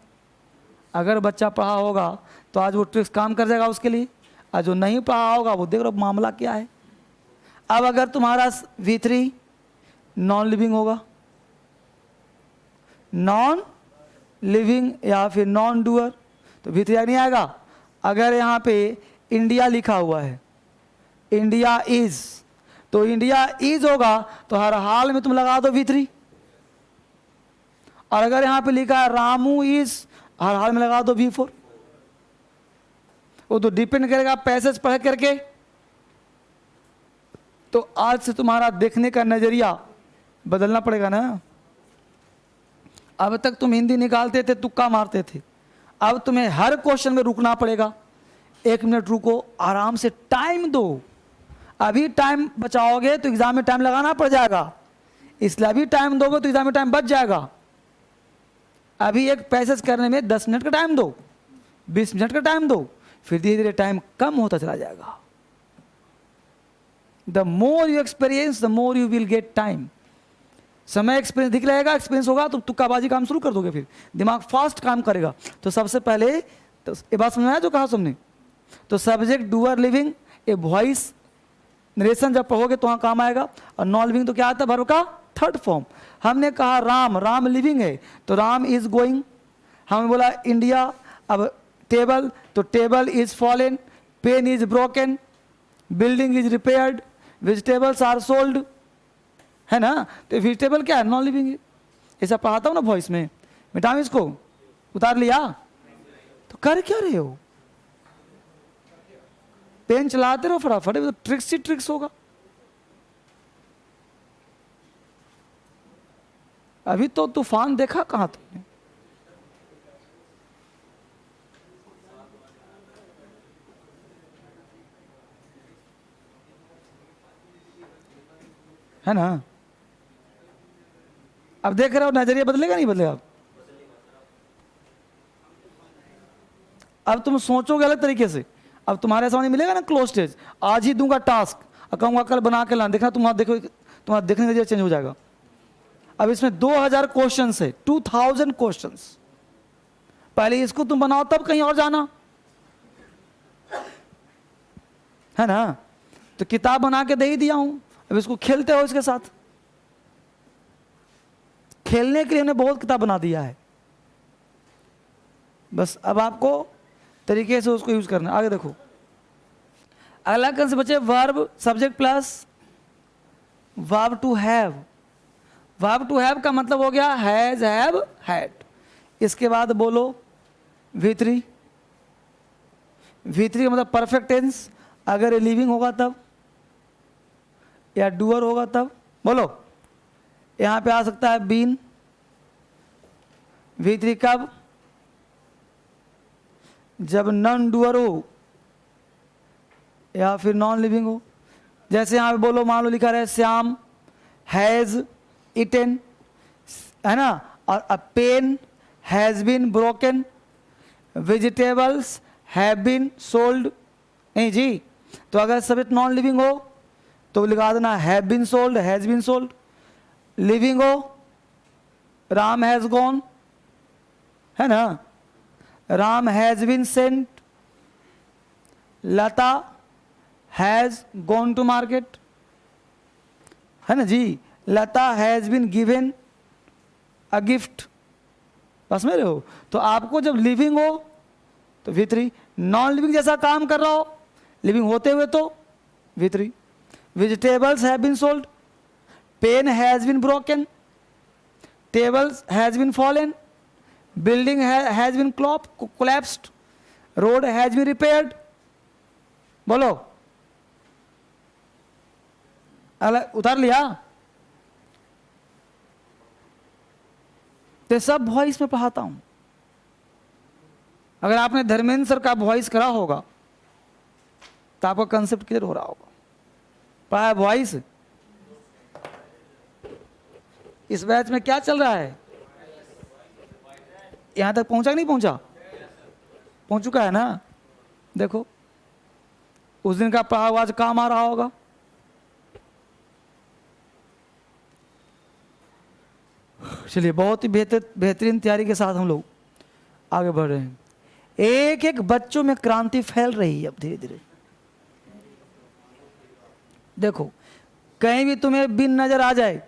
अगर बच्चा पढ़ा होगा तो आज वो ट्रिक्स काम कर जाएगा उसके लिए, और जो नहीं पढ़ा होगा वो देख रहा मामला क्या है। अब अगर तुम्हारा V3 नॉन लिविंग होगा, नॉन लिविंग या फिर नॉन डूअर, तो V3 नहीं आएगा। अगर यहाँ पे इंडिया लिखा हुआ है, इंडिया इज, तो इंडिया इज होगा तो हर हाल में तुम लगा दो V3। और अगर यहाँ पे लिखा है रामू इज, हर हाल में लगा दो V4। वो तो डिपेंड करेगा पैसेज पढ़ करके। तो आज से तुम्हारा देखने का नजरिया बदलना पड़ेगा ना। अब तक तुम हिंदी निकालते थे, तुक्का मारते थे, अब तुम्हें हर क्वेश्चन में रुकना पड़ेगा। 1 मिनट रुको, आराम से टाइम दो। अभी टाइम बचाओगे तो एग्जाम में टाइम लगाना पड़ जाएगा, इसलिए अभी टाइम दोगे तो एग्जाम में टाइम बच जाएगा। अभी एक पैसेज करने में 10 मिनट का टाइम दो, 20 मिनट का टाइम दो, फिर धीरे धीरे टाइम कम होता चला जाएगा। The more you experience the more you will get time. समय एक्सपीरियंस दिख रहेगा, एक्सपीरियंस होगा तो तुक्काबाजी काम शुरू कर दोगे, फिर दिमाग फास्ट काम करेगा। तो सबसे पहले तो ये बात समझ में आया जो कहा तुमने? तो subject doer living, a voice narration जब पढ़ोगे तो वहाँ काम आएगा। और नॉन लिविंग तो क्या आता है? वर्ब का 3rd फॉर्म। हमने कहा राम, राम लिविंग है तो राम इज गोइंग। हमने बोला इंडिया, अब टेबल, तो table is fallen, pen is broken, building is repaired, vegetables are sold, है ना। तो वेजिटेबल क्या है? नॉन लिविंग है। ऐसा पढ़ाता हूँ ना वॉइस में। मिटाऊं इसको? उतार लिया? तो कर क्या रहे हो? पेन चलाते रहो फटाफट, तो ट्रिक्स ही ट्रिक्स होगा। अभी तो तूफान देखा कहां तुमने? है ना। अब देख रहे हो नजरिया बदलेगा नहीं बदलेगा? अब तुम सोचोगे अलग तरीके से। अब तुम्हारे सामने मिलेगा ना क्लोज स्टेज, आज ही दूंगा टास्क और कहूंगा कल बना के ला, देखना तुम्हारा देखो तुम्हारा देखने का नजरिया चेंज हो जाएगा। अब इसमें 2000 क्वेश्चन है, 2000 क्वेश्चन। पहले इसको तुम बनाओ तब कहीं और जाना, है ना। तो किताब बना के दे ही दिया हूं, अब इसको खेलते हो इसके साथ। खेलने के लिए हमने बहुत किताब बना दिया है, बस अब आपको तरीके से उसको यूज करना। आगे देखो, अगला कंसेप्ट बचे verb subject plus verb to have. Verb to have का मतलब हो गया हैज, हैव, हैड। इसके बाद बोलो V3। V3 का मतलब परफेक्ट टेंस, अगर लिविंग होगा तब या डूअर होगा तब। बोलो, यहां पे आ सकता है बीन। V3 कब? जब नॉन डूअर हो या फिर नॉन लिविंग हो। जैसे यहां पे बोलो, मान लो लिखा रहे श्याम हैज इटन, है ना, और a pen has been broken, vegetables have been sold. नहीं जी, तो अगर सब्जेक्ट नॉन लिविंग हो तो लिखा देना have been sold, has been sold. Living हो, राम हैज गॉन, है ना, Ram has been sent, Lata has gone to market, है ना जी, Lata has been given a gift. बस मेरे हो। तो आपको जब लिविंग हो तो V3, नॉन लिविंग जैसा काम कर रहा हो लिविंग होते हुए तो V3। Vegetables have been sold, pen has been broken, tables has been fallen, building has been collapsed, road has been repaired. बोलो, अलग उतार लिया? तो सब वॉइस में पढ़ाता हूं। अगर आपने धर्मेंद्र सर का वॉइस करा होगा तो आपका कंसेप्ट क्लियर हो रहा होगा। पढ़ा है वॉइस? इस बैच में क्या चल रहा है? यहां तक पहुंचा कि नहीं पहुंचा? पहुंच चुका है ना। देखो, उस दिन का पढ़ा हुआ आज काम आ रहा होगा। चलिए, बहुत ही बेहतरीन तैयारी के साथ हम लोग आगे बढ़ रहे हैं। एक एक बच्चों में क्रांति फैल रही है अब धीरे धीरे। देखो, कहीं भी तुम्हें बिन नजर आ जाए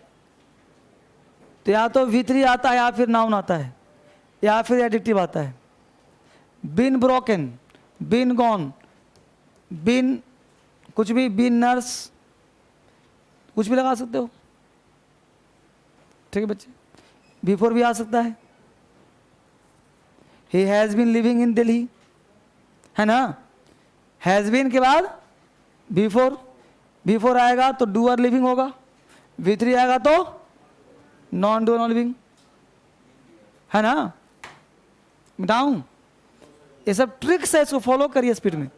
तो या तो V3 आता है या फिर नाउन आता है या फिर एडिक्टिव आता है। बिन ब्रोकन, बिन गॉन, बिन कुछ भी, बिन नर्स, कुछ भी लगा सकते हो। ठीक है बच्चे। बिफोर भी आ सकता है, he has been living in Delhi, है ना। हैज बीन के बाद बिफोर, बिफोर आएगा तो डूअर लिविंग होगा, V3 आएगा तो नॉन डूअर नॉन लिविंग, है ना। मिटाऊं? ये सब ट्रिक्स है, इसको फॉलो करिए स्पीड में,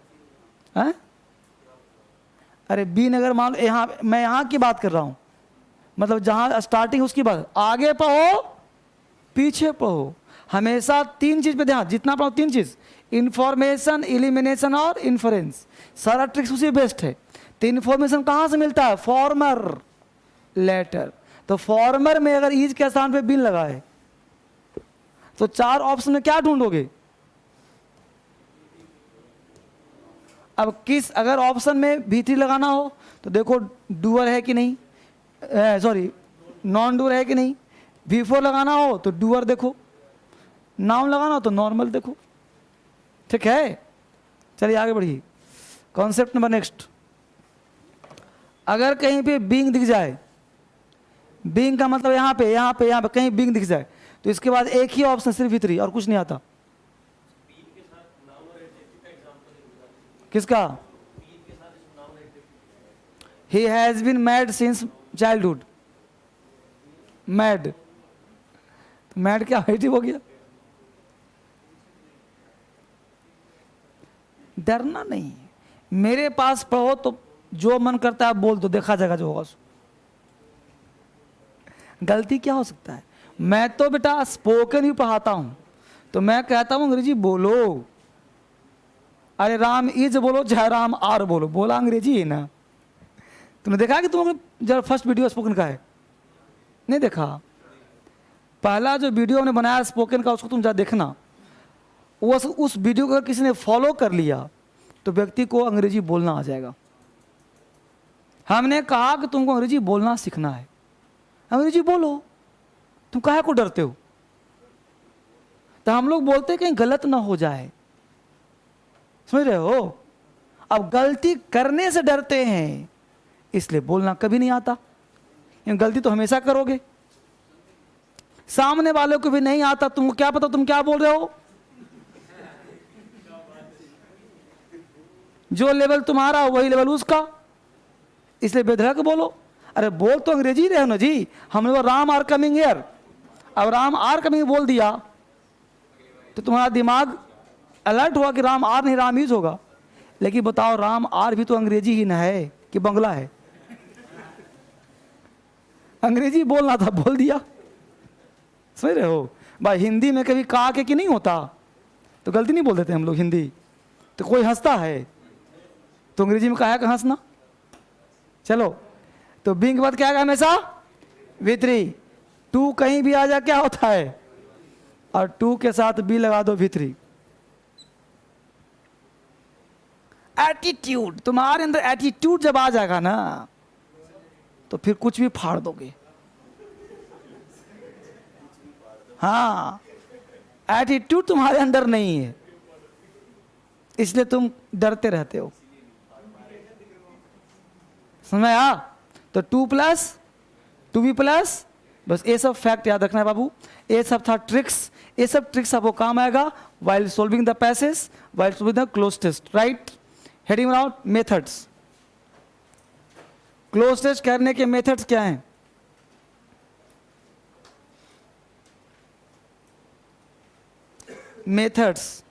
है। अरे बीन अगर मान लो यहाँ, मैं यहाँ की बात कर रहा हूँ, मतलब जहाँ स्टार्टिंग उसकी बात, आगे पढ़ो पीछे पढ़ो, हमेशा तीन चीज पे ध्यान, जितना पढ़ो तीन चीज, इंफॉर्मेशन, इलिमिनेशन और इन्फरेंस। सारा ट्रिक्स उसी बेस्ट है। तो इन्फॉर्मेशन कहाँ से मिलता है? Farmer letter. तो फॉर्मर में अगर इज के स्थान पे बिन लगा है तो चार ऑप्शन में क्या ढूंढोगे? अब किस, अगर ऑप्शन में V3 लगाना हो तो देखो डूअर है कि नहीं, सॉरी नॉन डूअर है कि नहीं। V4 लगाना हो तो डूअर देखो, नाउन लगाना हो तो नॉर्मल देखो। ठीक है, चलिए आगे बढ़िए। कॉन्सेप्ट नंबर नेक्स्ट, अगर कहीं पे बीइंग दिख जाए, बीइंग का मतलब यहाँ पे यहाँ पे यहाँ पे कहीं बीइंग दिख जाए, तो इसके बाद एक ही ऑप्शन सिर्फ V3 और कुछ नहीं आता। किसका? He has been mad since childhood. Mad, mad क्या एडजेक्टिव हो गया? डरना नहीं, मेरे पास पढ़ो तो जो मन करता है बोल दो, देखा जाएगा जो होगा। गलती क्या हो सकता है? मैं तो बेटा स्पोकन ही पढ़ाता हूं, तो मैं कहता हूं अंग्रेजी बोलो। अरे राम इज बोलो चाहे राम आर बोलो, बोला अंग्रेजी है ना। तुमने देखा कि तुम जब फर्स्ट वीडियो स्पोकन का है? नहीं देखा? पहला जो वीडियो हमने बनाया स्पोकन का, उसको तुम जा देखना। उस वीडियो को अगर किसी ने फॉलो कर लिया तो व्यक्ति को अंग्रेजी बोलना आ जाएगा। हमने कहा कि तुमको अंग्रेजी बोलना सीखना है, अंग्रेजी बोलो, तुम काहे को डरते हो? तो हम लोग बोलते कहीं गलत ना हो जाए, समझ रहे हो? अब गलती करने से डरते हैं, इसलिए बोलना कभी नहीं आता। गलती तो हमेशा करोगे, सामने वाले को भी नहीं आता, तुमको क्या पता तुम क्या बोल रहे हो? जो लेवल तुम्हारा वही लेवल उसका, इसलिए बेधड़क बोलो। अरे बोल तो अंग्रेजी रहे हो ना जी, हम लोग राम आर कमिंग हियर, अब राम आर कमिंग बोल दिया तो तुम्हारा दिमाग अलर्ट हुआ कि राम आर नहीं राम इज होगा। लेकिन बताओ राम आर भी तो अंग्रेजी ही ना है कि बंगला है? अंग्रेजी बोलना था, बोल दिया, समझ रहे हो? भाई हिंदी में कभी कहा कि नहीं होता तो गलती नहीं बोल देते हम लोग हिंदी, तो कोई हंसता है तो अंग्रेजी में कहा हंसना। चलो, तो बीइंग के बाद क्या आएगा हमेशा? V3। टू कहीं भी आ जा क्या होता है? और टू के साथ बी लगा दो V3। एटीट्यूड, तुम्हारे अंदर एटीट्यूड जब आ जाएगा ना तो फिर कुछ भी फाड़ दोगे। हाँ, एटीट्यूड तुम्हारे अंदर नहीं है, इसलिए तुम डरते रहते हो। समझ में आया? तो 2+2B+, बस ये सब फैक्ट याद रखना है बाबू। ये सब था ट्रिक्स, ये सब ट्रिक्स आपको काम आएगा while solving the passage, while solving the cloze test, right? Heading out methods. Cloze test करने के मेथड्स क्या हैं? मेथड्स,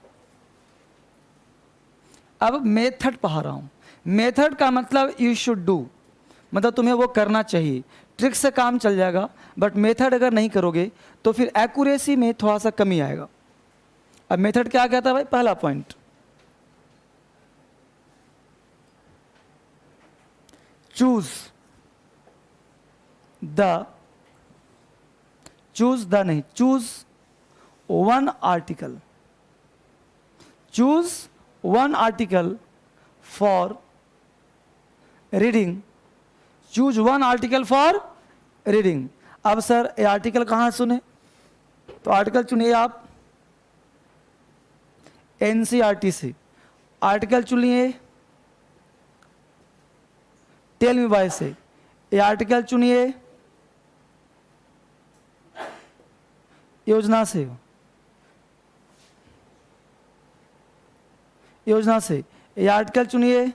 अब मेथड पढ़ा रहा हूं। मेथड का मतलब यू शुड डू, मतलब तुम्हें वो करना चाहिए। ट्रिक से काम चल जाएगा, बट मेथड अगर नहीं करोगे तो फिर एक्यूरेसी में थोड़ा सा कमी आएगा। अब मेथड क्या कहता है भाई? पहला point, choose one article, choose one article for reading, choose one article for reading. अब सर ये आर्टिकल कहाँ सुने? तो आर्टिकल चुनिए आप NCERT से, आर्टिकल चुनिए टेल मी बाय से, ये आर्टिकल चुनिए योजना से, ये आर्टिकल चुनिए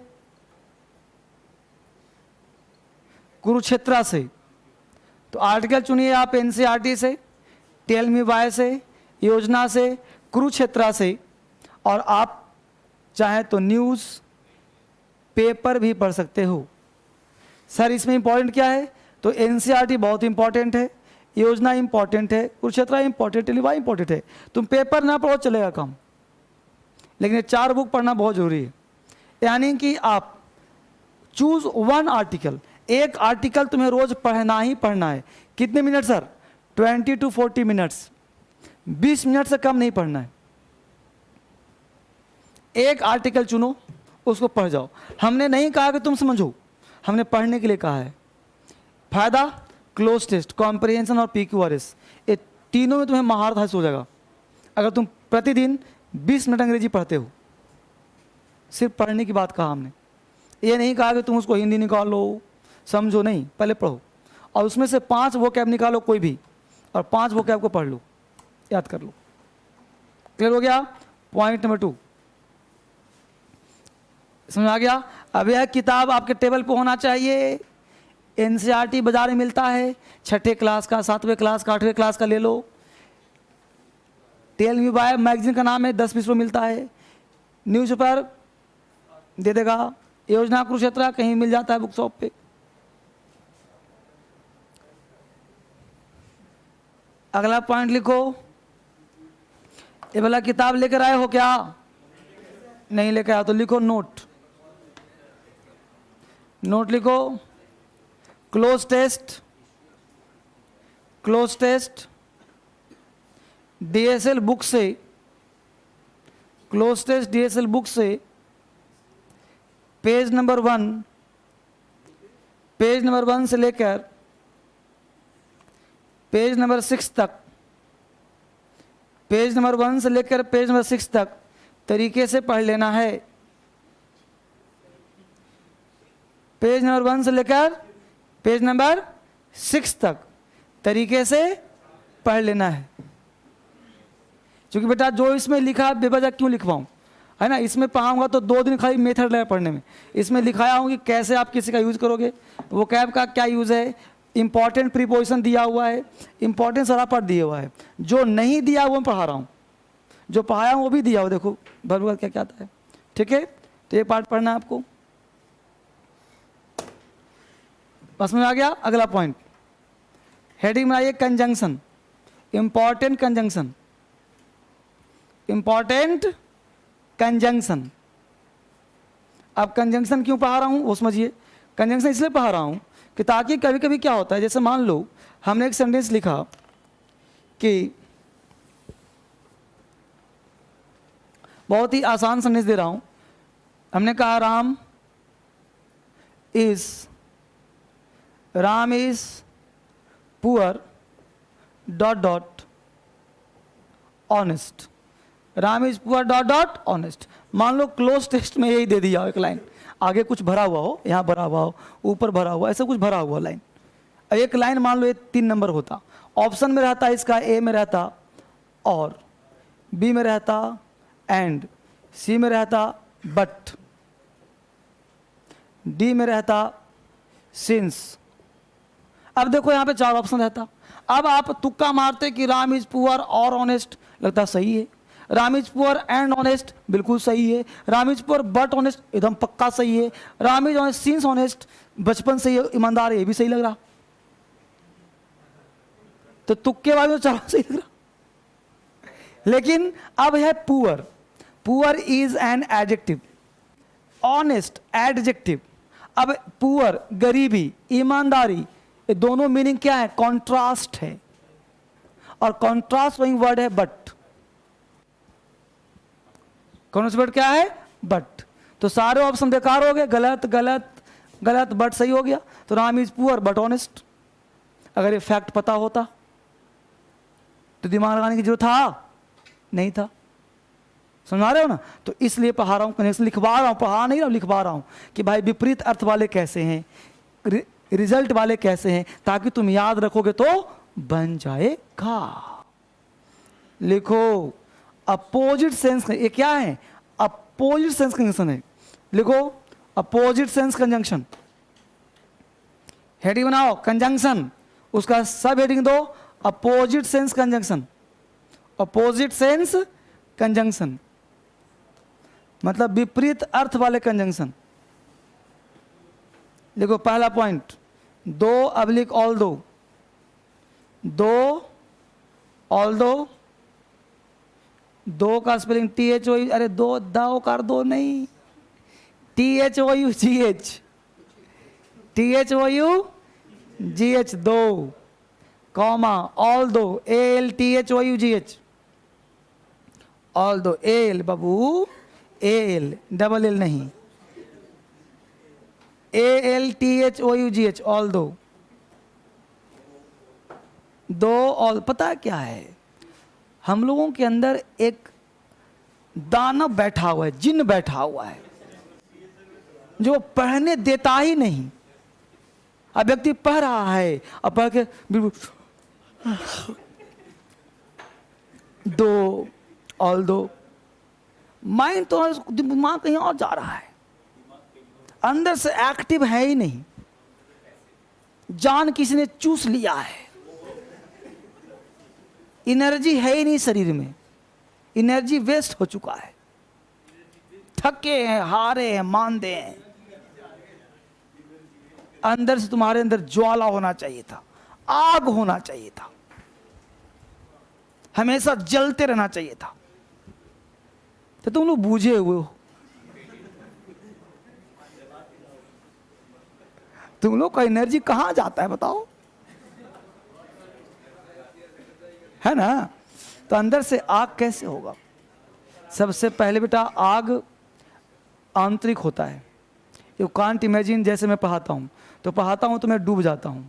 कुरुक्षेत्र से। तो आर्टिकल चुनिए आप NCERT से, टेल मी बाय से, योजना से, कुरुक्षेत्र से, और आप चाहे तो न्यूज़ पेपर भी पढ़ सकते हो। सर इसमें इंपॉर्टेंट क्या है? तो NCERT बहुत इंपॉर्टेंट है, योजना इंपॉर्टेंट है, कुरुक्षेत्र इंपॉर्टेंट है, लिवा इंपॉर्टेंट है। तुम पेपर ना पढ़ो चलेगा काम, लेकिन ये 4 बुक पढ़ना बहुत जरूरी है। यानी कि आप चूज वन आर्टिकल, एक आर्टिकल तुम्हें रोज पढ़ना ही पढ़ना है। कितने minute sir? 20 to 40 minutes, 20 minute से कम नहीं पढ़ना है। एक आर्टिकल चुनो, उसको पढ़ जाओ। हमने नहीं कहा कि तुम समझो, हमने पढ़ने के लिए कहा है। फायदा क्लोज टेस्ट, कॉम्प्रिहेंशन और PQRS, ये तीनों में तुम्हें महारत हासिल हो जाएगा अगर तुम प्रतिदिन 20 मिनट अंग्रेजी पढ़ते हो। सिर्फ पढ़ने की बात कहा हमने, ये नहीं कहा कि तुम उसको हिंदी निकालो समझो, नहीं, पहले पढ़ो और उसमें से 5 वोकैब निकालो कोई भी, और 5 वोकैब को पढ़ लो, याद कर लो। क्लियर हो गया? पॉइंट नंबर 2 समझ आ गया? अब यह किताब आपके टेबल पे होना चाहिए। एनसीईआरटी बाजार में मिलता है, 6ठे क्लास का, 7वें क्लास का, 8वें क्लास का ले लो। टेल मी बाय मैगजीन का नाम है, 10-20 रुपये मिलता है। न्यूज़पेपर दे देगा, योजना कुरुक्षेत्र कहीं मिल जाता है बुक शॉप पे। अगला पॉइंट लिखो। ये वाला किताब लेकर आए हो क्या? नहीं लेकर आया तो लिखो नोट। नोट लिखो। क्लोज टेस्ट डीएसएल बुक से, क्लोज टेस्ट डीएसएल बुक से पेज नंबर 1 से लेकर पेज नंबर 6 तक, पेज नंबर 1 से लेकर पेज नंबर 6 तक तरीके से पढ़ लेना है। पेज नंबर 1 से लेकर पेज नंबर 6 तक तरीके से पढ़ लेना है। क्योंकि बेटा जो इसमें लिखा बेवजह क्यों लिखवाऊं, है ना? इसमें पढ़ाऊंगा तो 2 दिन खाली मेथड लगेगा पढ़ने में। इसमें लिखाया हूँ कि कैसे आप किसी का यूज करोगे, वोकैब का क्या यूज है, इंपॉर्टेंट प्रीपोजिशन दिया हुआ है, इंपॉर्टेंट सारा पार्ट दिया हुआ है। जो नहीं दिया वो मैं पढ़ा रहा हूँ, जो पढ़ाया हूँ वो भी दिया हुआ, देखो भर क्या क्या आता है। ठीक है, तो ये पार्ट पढ़ना है आपको। बस में आ गया। अगला पॉइंट हेडिंग में आइए, conjunction, important conjunction, important conjunction. अब कंजंक्शन क्यों पढ़ा रहा हूं वो समझिए। कंजंक्शन इसलिए पढ़ा रहा हूं कि ताकि कभी कभी क्या होता है, जैसे मान लो हमने एक सेंटेंस लिखा कि, बहुत ही आसान सेंटेंस दे रहा हूं, हमने कहा Ram is poor ... honest. Ram is poor ... honest. मान लो क्लोज टेस्ट में यही दे दिया एक लाइन, आगे कुछ भरा हुआ हो, यहाँ भरा हुआ हो, ऊपर भरा हुआ, ऐसा कुछ भरा हुआ लाइन। एक लाइन मान लो ये 3 नंबर होता, ऑप्शन में रहता इसका, ए में रहता और, बी में रहता एंड, सी में रहता बट, डी में रहता सिंस। अब देखो यहाँ पे 4 ऑप्शन रहता। अब आप तुक्का मारते कि राम इज पुअर और ऑनेस्ट, लगता सही है। Ram is poor and honest, बिल्कुल सही है। Ram is poor but honest, एकदम पक्का सही है। Ram is honest since honest, बचपन से ये ईमानदार है, ये भी सही लग रहा। तो तुक्के वाले तो 4 सही लग रहा। लेकिन अब है poor, poor is an adjective, honest adjective. अब पुअर गरीबी, ईमानदारी, ये दोनों मीनिंग क्या है? कॉन्ट्रास्ट है, और कॉन्ट्रास्ट वही वर्ड है बट। कौन सा वर्ड क्या है? बट। तो सारे ऑप्शन बेकार हो गए, गलत गलत गलत, बट सही हो गया। तो Ram is poor but honest. अगर ये फैक्ट पता होता तो दिमाग लगाने की जरूरत था नहीं था। समझा रहे हो ना? तो इसलिए पढ़ा रहा हूं, कनेक्शन लिखवा रहा हूं, पढ़ा नहीं रहा हूं, लिखवा रहा हूं कि भाई विपरीत अर्थ वाले कैसे हैं, रिजल्ट वाले कैसे हैं, ताकि तुम याद रखोगे तो बन जाएगा। लिखो अपोजिट सेंस, ये क्या है? अपोजिट सेंस कंजंक्शन है। लिखो अपोजिट सेंस कंजंक्शन। हेडिंग बनाओ कंजंक्शन, उसका सब हेडिंग दो opposite sense conjunction. Opposite sense conjunction मतलब विपरीत अर्थ वाले कंजंक्शन। देखो पहला पॉइंट, 2/ऑल्दो, 2 ऑल्दो, 2 का स्पेलिंग THO, अरे 2 दाओ कर दो नहीं, THOUGH, THOUGH 2 comma although, ALTHOUGH, although, L बाबू, एल डबल एल नहीं, ALTHOUGH ऑल्दो। 2 ऑल, पता क्या है, हम लोगों के अंदर एक दानव बैठा हुआ है, जिन्न बैठा हुआ है जो पढ़ने देता ही नहीं। अब व्यक्ति पढ़ रहा है और पढ़ के दो ऑल दो, माइंड तो दिमाग कहीं और जा रहा है, अंदर से एक्टिव है ही नहीं, जान किसी ने चूस लिया है, एनर्जी है ही नहीं शरीर में, एनर्जी वेस्ट हो चुका है, थके हैं, हारे हैं, मांदे हैं। अंदर से तुम्हारे अंदर ज्वाला होना चाहिए था, आग होना चाहिए था, हमेशा जलते रहना चाहिए था, तो तुम लोग बूझे हुए हो। तुम लोग का एनर्जी कहां जाता है बताओ, है ना? तो अंदर से आग कैसे होगा? सबसे पहले बेटा आग आंतरिक होता है। यू कांट इमेजिन, जैसे मैं पढ़ाता हूं तो पढ़ाता हूं तो मैं डूब जाता हूं।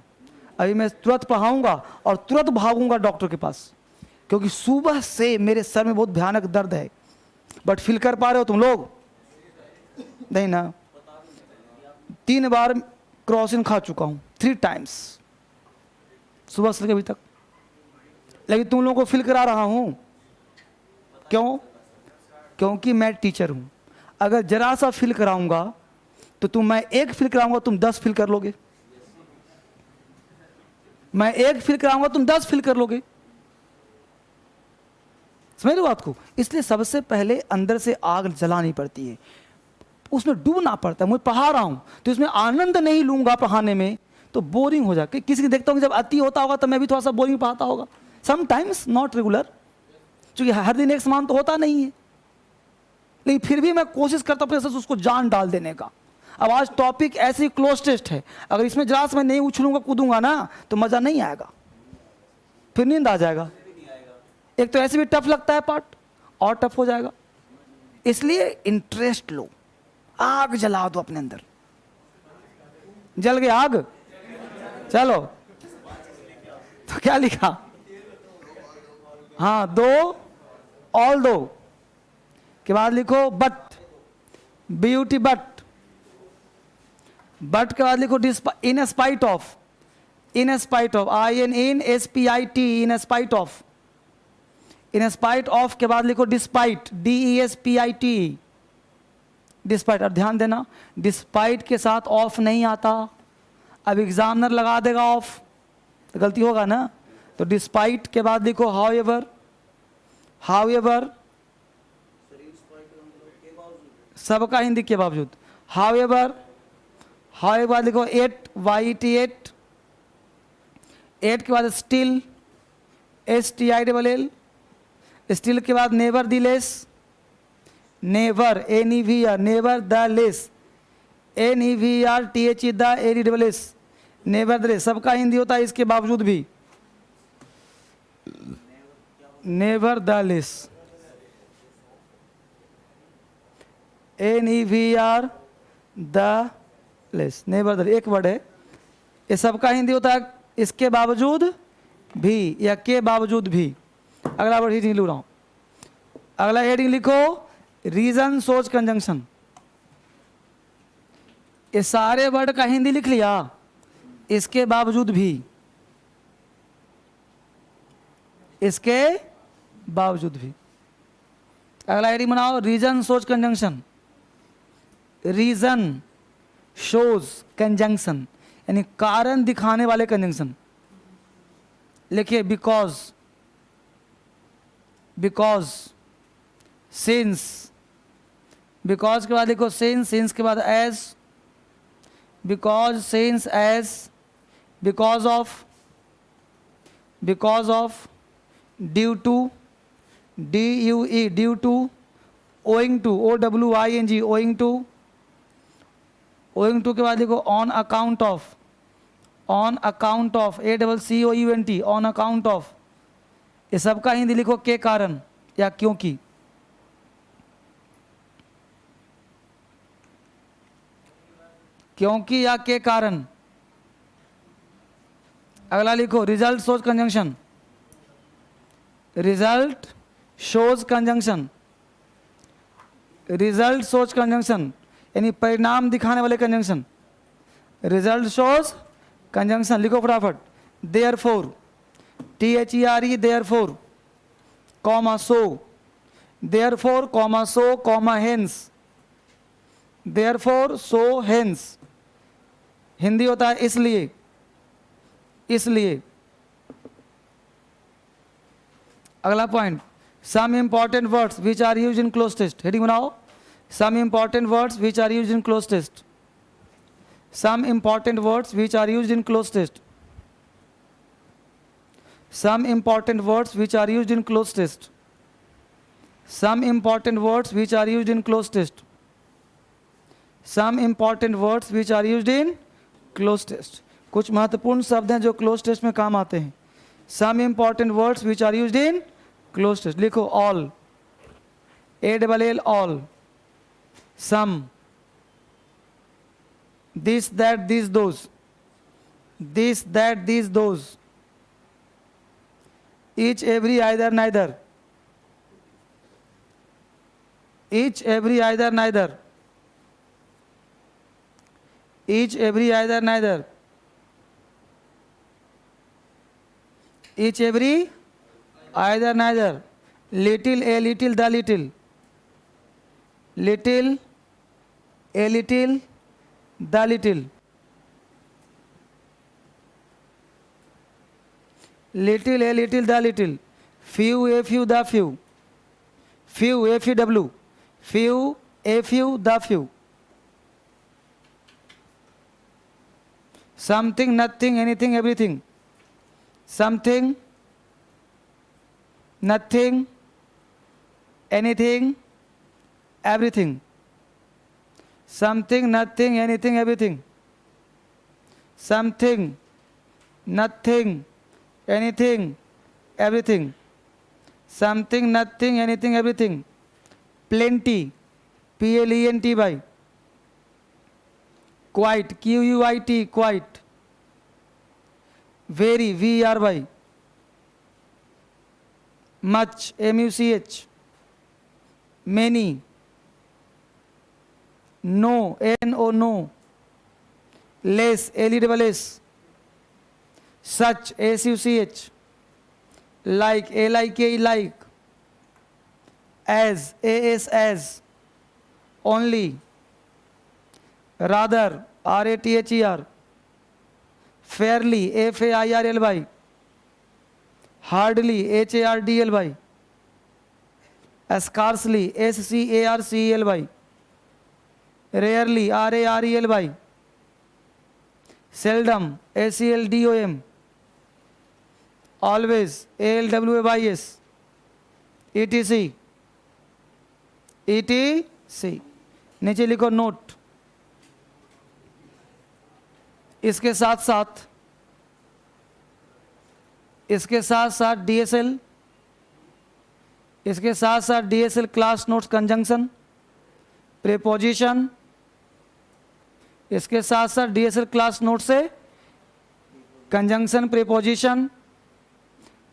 अभी मैं तुरंत पढ़ाऊंगा और तुरंत भागूंगा डॉक्टर के पास, क्योंकि सुबह से मेरे सर में बहुत भयानक दर्द है। बट फील कर पा रहे हो तुम लोग? नहीं ना? 3 बार क्रॉसिन खा चुका हूं, 3 टाइम्स, सुबह से अभी तक, लेकिन तुम लोगों को फील करा रहा हूं। क्यों? क्योंकि मैं टीचर हूं। अगर जरा सा फील कराऊंगा तो मैं 1 फील कराऊंगा, तुम 10 फील कर लोगे। मैं 1 फील कराऊंगा, तुम 10 फील कर लोगे। समझ लो बात को? इसलिए सबसे पहले अंदर से आग जलानी पड़ती है, उसमें डूबना पड़ता है। मैं पढ़ा रहा हूं तो इसमें आनंद नहीं लूंगा पढ़ाने में तो बोरिंग हो जाए। किसी को देखता हूं जब अति होता होगा तो मैं भी थोड़ा सा बोरिंग पढ़ाता होगा, समटाइम्स, नॉट रेगुलर, क्योंकि हर दिन एक समान तो होता नहीं है, लेकिन फिर भी मैं कोशिश करता हूं अपने से उसको जान डाल देने का। अब आज टॉपिक ऐसी क्लोज टेस्ट है, अगर इसमें जरा से मैं नहीं उछलूंगा कूदूंगा ना तो मजा नहीं आएगा, फिर नींद आ जाएगा। एक तो ऐसे भी टफ लगता है पार्ट, और टफ हो जाएगा। इसलिए इंटरेस्ट लो, आग जला दो अपने अंदर। जल गई आग? चलो, तो क्या लिखा? हाँ, दो ऑल दो के बाद लिखो बट, ब्यूटी बट, बट के बाद लिखो in spite of, in spite of, INSPIT, in spite of, in spite of के बाद लिखो डिस्पाइट, DESPIT, डिस्पाइट। और ध्यान देना, डिस्पाइट के साथ ऑफ नहीं आता। अब एग्जामिनर लगा देगा ऑफ तो गलती होगा ना, तो डिस्पाइट के बाद लिखो हाउएवर, हाउएवर, सबका हिंदी के बावजूद, हाउएवर, हाउएवर लिखो 8, YET, 8 के बाद स्टिल, STILL, स्टिल के बाद never the less, never, NEVR, never the less, NEVR THE ADSS, never the less, सबका हिंदी होता है इसके बावजूद भी, never the less, NEVR the less, never the, एक वर्ड है, ये सबका हिंदी होता है इसके बावजूद भी या के बावजूद भी। अगला वर्ड हिंदी लिख रहा हूं, अगला हेडिंग लिखो रीजन सोच कंजंक्शन। ये सारे वर्ड का हिंदी लिख लिया, इसके बावजूद भी, इसके बावजूद भी। अगला हेडिंग बनाओ रीजन सोच कंजंक्शन, रीजन शोज कंजंक्शन, यानी कारण दिखाने वाले कंजंक्शन। लिखिए बिकॉज, बिकॉज, सिंस, बिकॉज के बाद लिखो सिंस, सिंस के बाद as, because, since, as, because of, because of, due to, DUE, due to, owing to, OWING, owing to, owing to के बाद लिखो on account of, on account of, ACCOUNT, on account of. ये सबका हिंदी लिखो के कारण या क्योंकि। क्योंकि या के कारण। अगला लिखो result shows conjunction, result shows conjunction, result shows conjunction, यानी परिणाम दिखाने वाले कंजंक्शन। रिजल्ट शोज कंजंक्शन, लिखो फटाफट। Therefore, THERE, therefore, comma so, therefore comma so comma hence, therefore so hence. Hindi होता है इसलिए, इसलिए। अगला point, some important words which are use in cloze test. Heading बनाओ, some important words which are use in cloze test. Some important words which are use in cloze test. Some important words which are use in cloze test. Some important words which are use in cloze test. Some important words which are use in cloze test. कुछ महत्वपूर्ण शब्द हैं जो close test में काम आते हैं। Some important words which are use in cloze test, लिखो all, ALL all, some, this that this those, this that this those, each every either neither, each every either neither, each every either neither, each every either neither, little a little the little, little a little the little, little a little the little, few a few the few, few FEW, few a few the few, something nothing anything everything, something nothing anything everything, something nothing anything everything, something nothing anything everything, something nothing anything everything, plenty, PLENT by, quite, QUIT, quite, very, VERY, much, MUCH, many, no, NO, no, less, LESS, such, SUCH, like, LIKE, like, as, AS, only, rather, RATHER, fairly, FAIRLY, hardly, HARDLY, scarcely, SCARCELY, rarely, RARELY, seldom, SELDOM, always, ALWAYS, ETC, ETC। नीचे लिखो note. इसके साथ साथ DSL, इसके साथ साथ DSL class notes conjunction, preposition, इसके साथ साथ DSL क्लास नोट से conjunction, preposition,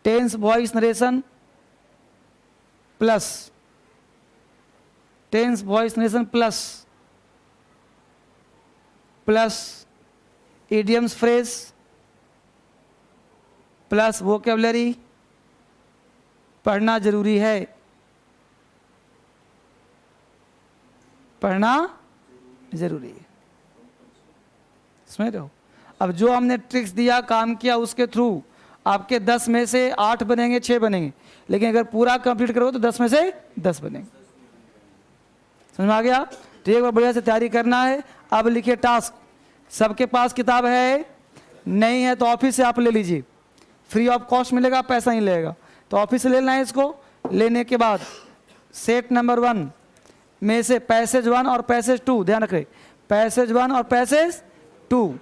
tense voice narration plus, tense voice narration plus, plus idioms phrase, plus vocabulary पढ़ना जरूरी है, पढ़ना जरूरी है। समझ रहे हो? अब जो हमने ट्रिक्स दिया, काम किया, उसके थ्रू आपके 10 में से 8 बनेंगे, 6 बनेंगे, लेकिन अगर पूरा कंप्लीट करो तो 10 में से 10 बनेंगे। समझ में आ गया? तो एक बार बढ़िया से तैयारी करना है। अब लिखिए टास्क। सबके पास किताब है? नहीं है तो ऑफिस से आप ले लीजिए, फ्री ऑफ कॉस्ट मिलेगा, पैसा नहीं लगेगा। तो ऑफिस से लेना है इसको। लेने के बाद सेट नंबर 1 में से पैसेज 1 और पैसेज 2, ध्यान रखें, पैसेज 1 और पैसेज 2,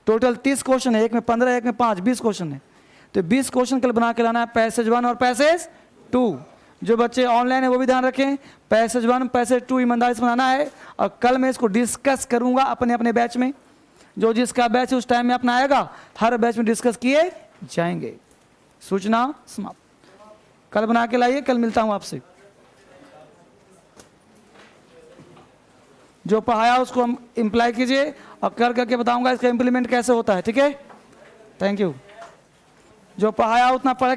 टोटल 30 क्वेश्चन है, एक में 15, एक में 5, 20 क्वेश्चन है। तो 20 क्वेश्चन कल बना के लाना है, पैसेज 1 और पैसेज 2। जो बच्चे ऑनलाइन है वो भी ध्यान रखें, पैसेज 1 पैसेज 2 ईमानदारी से बनाना है। और कल मैं इसको डिस्कस करूंगा अपने अपने बैच में, जो जिसका बैच है उस टाइम में अपना आएगा, हर बैच में डिस्कस किए जाएंगे। सूचना समाप्त। कल बना के लाइए, कल मिलता हूं आपसे। जो पढ़ाया उसको हम इम्प्लाई कीजिए और कर करके बताऊंगा इसका इम्प्लीमेंट कैसे होता है, ठीक है। Thank you. जो पढ़ाया उतना पढ़